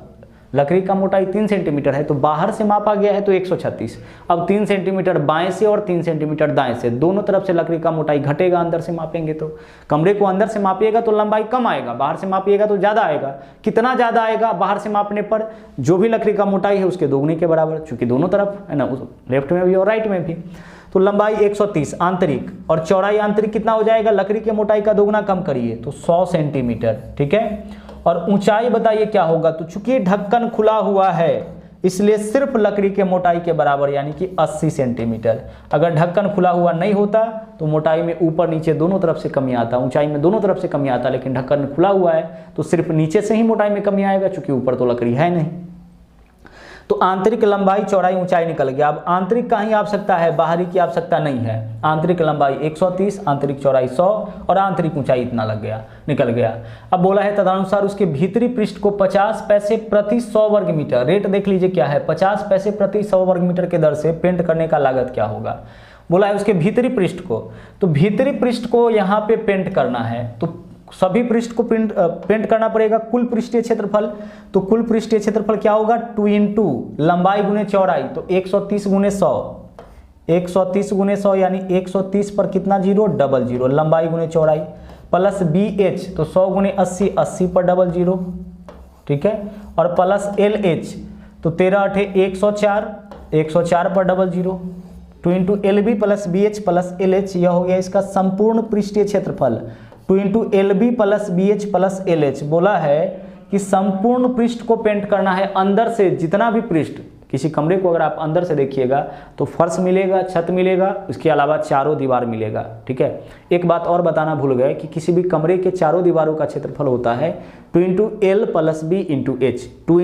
Speaker 2: लकड़ी का मोटाई 3 सेंटीमीटर है तो बाहर से मापा गया है तो 136। अब 3 सेंटीमीटर बाएं से और 3 सेंटीमीटर दाएं से, दोनों तरफ से लकड़ी का मोटाई घटेगा। अंदर से मापेंगे तो, कमरे को अंदर से मापिएगा तो लंबाई कम आएगा, बाहर से मापिएगा तो ज़्यादा आएगा। कितना ज़्यादा आएगा, बाहर से मापने पर जो भी लकड़ी का मोटाई है उसके दोगुने के बराबर, चूंकि दोनों तरफ है ना, लेफ्ट में भी और राइट में भी। तो लंबाई 130 आंतरिक, और चौड़ाई आंतरिक कितना हो जाएगा, लकड़ी के मोटाई का दोगुना कम करिए तो 100 सेंटीमीटर, ठीक है। और ऊंचाई बताइए क्या होगा। तो चूंकि ढक्कन खुला हुआ है इसलिए सिर्फ लकड़ी के मोटाई के बराबर यानी कि 80 सेंटीमीटर। अगर ढक्कन खुला हुआ नहीं होता तो मोटाई में ऊपर नीचे दोनों तरफ से कमी आता, ऊंचाई में दोनों तरफ से कमी आता, लेकिन ढक्कन खुला हुआ है तो सिर्फ नीचे से ही मोटाई में कमी आएगा, चूंकि ऊपर तो लकड़ी है नहीं। तो आंतरिक लंबाई चौड़ाई ऊंचाई निकल गया। अब आंतरिक का ही आवश्यकता है, बाहरी की आवश्यकता नहीं है। आंतरिक लंबाई 130, आंतरिक चौड़ाई 100 और आंतरिक ऊंचाई इतना लग गया, निकल गया। अब बोला है तदनुसार उसके भीतरी पृष्ठ को 50 पैसे प्रति 100 वर्ग मीटर, रेट देख लीजिए क्या है, 50 पैसे प्रति 100 वर्ग मीटर के दर से पेंट करने का लागत क्या होगा। बोला है उसके भीतरी पृष्ठ को, तो भीतरी पृष्ठ को यहाँ पे पेंट करना है तो सभी पृष्ठ को पेंट करना पड़ेगा। कुल पृष्ठीय क्षेत्रफल, तो कुल पृष्ठीय क्षेत्रफल क्या होगा 2 × लंबाई गुने चौड़ाई, तो 130 × 100, 130 × 100 यानी 130 पर कितना जीरो, डबल जीरो, लंबाई गुने चौड़ाई, प्लस BH तो 100 × 80, 80 पर डबल जीरो, ठीक है। और प्लस LH तो 13 × 8 104, 104 पर double zero, 2 × LB + BH + LH, यह हो गया इसका संपूर्ण पृष्ठीय क्षेत्रफल। 2 × LB + BH + LH। बोला है कि संपूर्ण पृष्ठ को पेंट करना है अंदर से, जितना भी पृष्ठ, किसी कमरे को अगर आप अंदर से देखिएगा तो फर्श मिलेगा, छत मिलेगा, उसके अलावा चारों दीवार मिलेगा। ठीक है, एक बात और बताना भूल गए कि किसी भी कमरे के चारों दीवारों का क्षेत्रफल होता है 2 L + B × H, 2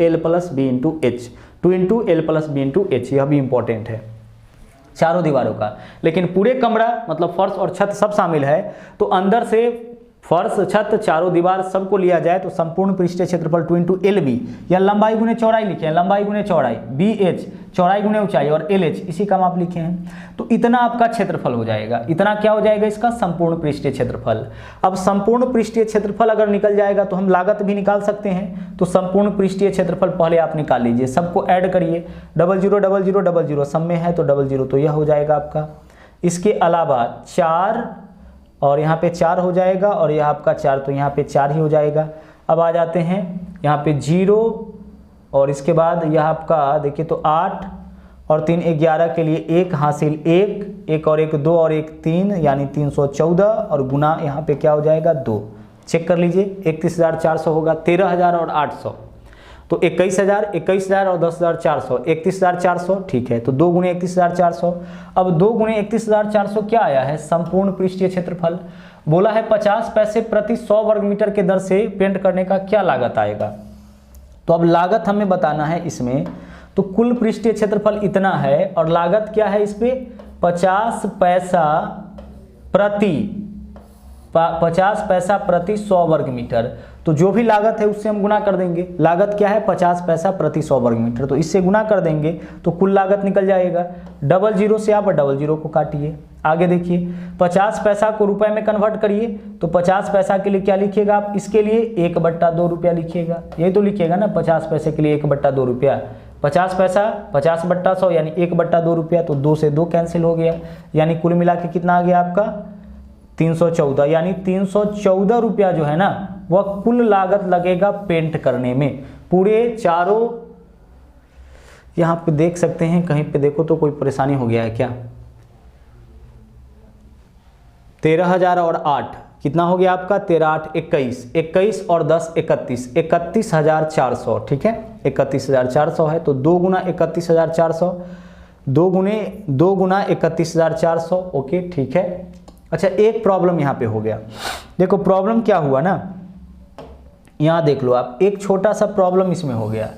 Speaker 2: L + B × H, 2 L + B × H, यह भी इंपॉर्टेंट है चारों दीवारों का। लेकिन पूरे कमरा मतलब फर्श और छत सब शामिल है, तो अंदर से फर्श, छत, चारों दीवार सबको लिया जाए तो संपूर्ण पृष्ठीय क्षेत्रफल 2 LB, या लंबाई गुने चौड़ाई लिखे हैं, लंबाई गुने चौड़ाई, BH चौड़ाई गुने ऊंचाई और LH इसी का आप लिखे हैं, तो इतना आपका क्षेत्रफल हो जाएगा। इतना क्या हो जाएगा इसका? संपूर्ण पृष्ठीय क्षेत्रफल। अब संपूर्ण पृष्ठीय क्षेत्रफल अगर निकल जाएगा तो हम लागत भी निकाल सकते हैं। तो संपूर्ण पृष्ठीय क्षेत्रफल पहले आप निकाल लीजिए, सबको ऐड करिए, 00 00 00 सब में है तो 00, तो यह हो जाएगा आपका। इसके अलावा 4 और यहाँ पे 4 हो जाएगा और यह आपका 4, तो यहाँ पे 4 ही हो जाएगा। अब आ जाते हैं यहाँ पे 0 और इसके बाद यह आपका देखिए तो 8 और 3 11 के लिए 1 हासिल 1 और 1 2 और 1 3 यानी 314 और गुना यहाँ पे क्या हो जाएगा 2। चेक कर लीजिए, 31,400 होगा, 13,000 और 800 तो 21,000, 21,000 और 10,400, 31,400। ठीक है, तो 2 × 31,400। अब 2 × 31,400 क्या आया है? संपूर्ण पृष्ठीय क्षेत्रफल। बोला है 50 पैसे प्रति 100 वर्ग मीटर के दर से पेंट करने का क्या लागत आएगा। तो अब लागत हमें बताना है इसमें, तो कुल पृष्ठीय क्षेत्रफल इतना है और लागत क्या है इस पे? 50 पैसा प्रति 100 वर्ग मीटर। तो जो भी लागत है उससे हम गुना कर देंगे। लागत क्या है? 50 पैसा प्रति 100 वर्ग मीटर, तो इससे गुना कर देंगे तो कुल लागत निकल जाएगा। 00 से आप 00 को काटिए। आगे देखिए, 50 पैसा को रुपए में कन्वर्ट करिए, तो 50 पैसा के लिए क्या लिखिएगा आप? इसके लिए 1/2 रुपया लिखिएगा, यही तो लिखिएगा ना, 50 पैसे के लिए 1/2 रुपया। 50 पैसा 50/100 यानी 1/2 रुपया, तो 2 से 2 कैंसिल हो गया, यानी कुल मिला के कितना आ गया आपका? 314, यानी 314 रुपया जो है ना वह कुल लागत लगेगा पेंट करने में। पूरे चारों यहां पे देख सकते हैं, कहीं पे देखो तो कोई परेशानी हो गया है क्या? 13,000 और 8 कितना हो गया आपका? 13 8 21, 21 और 10 31, 31,400। ठीक है, 31,400 है, तो 2 × 31,400, 2 × 31,400। ओके, ठीक है। अच्छा, एक प्रॉब्लम यहाँ पे हो गया। देखो प्रॉब्लम क्या हुआ ना, यहाँ देख लो आप, एक छोटा सा प्रॉब्लम इसमें हो गया।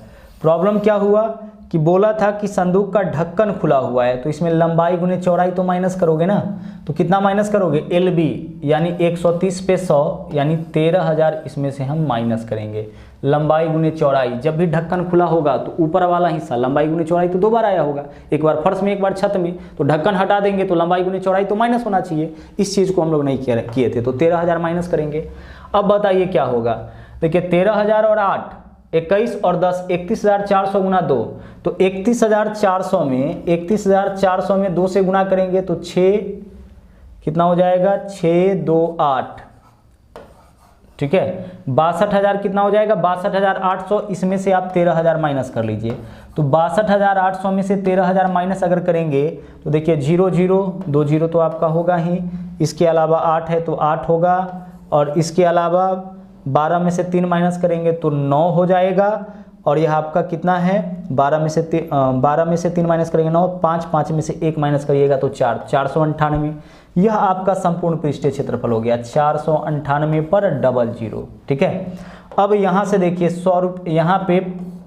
Speaker 2: प्रॉब्लम क्या हुआ कि बोला था कि संदूक का ढक्कन खुला हुआ है, तो इसमें लंबाई गुने चौड़ाई तो माइनस करोगे ना, तो कितना माइनस करोगे? LB यानी 130 पे 100 यानी 13,000 इसमें से हम माइनस करेंगे। लंबाई गुने चौड़ाई, जब भी ढक्कन खुला होगा तो ऊपर वाला हिस्सा लंबाई गुने चौड़ाई तो 2 बार आया होगा, एक बार फर्श में एक बार छत में, तो ढक्कन हटा देंगे तो लंबाई गुने चौड़ाई तो माइनस होना चाहिए। इस चीज़ को हम लोग नहीं किए थे, तो 13,000 माइनस करेंगे। अब बताइए क्या होगा? देखिए 13,000 और 8 21 और 10 31,400 गुना 2, तो 31,400 में 2 से गुना करेंगे तो 6 कितना हो जाएगा? 6 2 8। ठीक है, 62,000 कितना हो जाएगा? 62,800। इसमें से आप 13,000 माइनस कर लीजिए, तो 62,800 में से 13,000 माइनस अगर करेंगे तो देखिए 0 0 2 0 तो आपका होगा ही, इसके अलावा 8 है तो 8 होगा, और इसके अलावा 12 में से 3 माइनस करेंगे तो 9 हो जाएगा, और यह आपका कितना है? 12 में से 3 माइनस करेंगे 9, 5 में से 1 माइनस करिएगा तो 4, 498। यह आपका संपूर्ण पृष्ठीय क्षेत्रफल हो गया 498 पर 00। ठीक है, अब यहाँ से देखिए 100 रुपये, यहाँ पे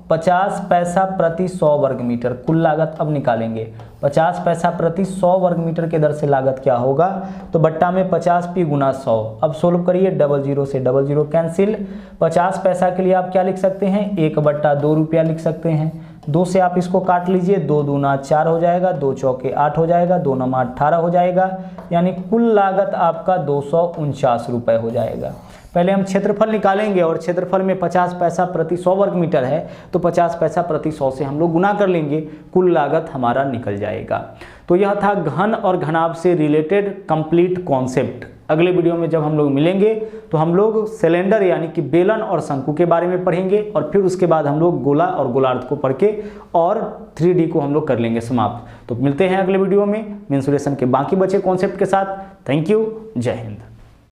Speaker 2: 50 पैसा प्रति 100 वर्ग मीटर कुल लागत अब निकालेंगे। 50 पैसा प्रति 100 वर्ग मीटर के दर से लागत क्या होगा? तो बट्टा में 50p गुना 100। अब सोल्व करिए, 00 से 00 कैंसिल। 50 पैसा के लिए आप क्या लिख सकते हैं? 1/2 रुपया लिख सकते हैं। 2 से आप इसको काट लीजिए, 2 दूना 4 हो जाएगा, 2 चौके 8 हो जाएगा, 2 9 18 हो जाएगा, यानी कुल लागत आपका 249 रुपये हो जाएगा। पहले हम क्षेत्रफल निकालेंगे और क्षेत्रफल में 50 पैसा प्रति 100 वर्ग मीटर है, तो 50 पैसा प्रति 100 से हम लोग गुना कर लेंगे, कुल लागत हमारा निकल जाएगा। तो यह था घन और घनाभ से रिलेटेड कंप्लीट कॉन्सेप्ट। अगले वीडियो में जब हम लोग मिलेंगे तो हम लोग सिलेंडर यानी कि बेलन और शंकु के बारे में पढ़ेंगे, और फिर उसके बाद हम लोग गोला और गोलार्ध को पढ़ के और 3D को हम लोग कर लेंगे समाप्त। तो मिलते हैं अगले वीडियो में मेंसुरेशन के बाकी बचे कॉन्सेप्ट के साथ। थैंक यू, जय हिंद।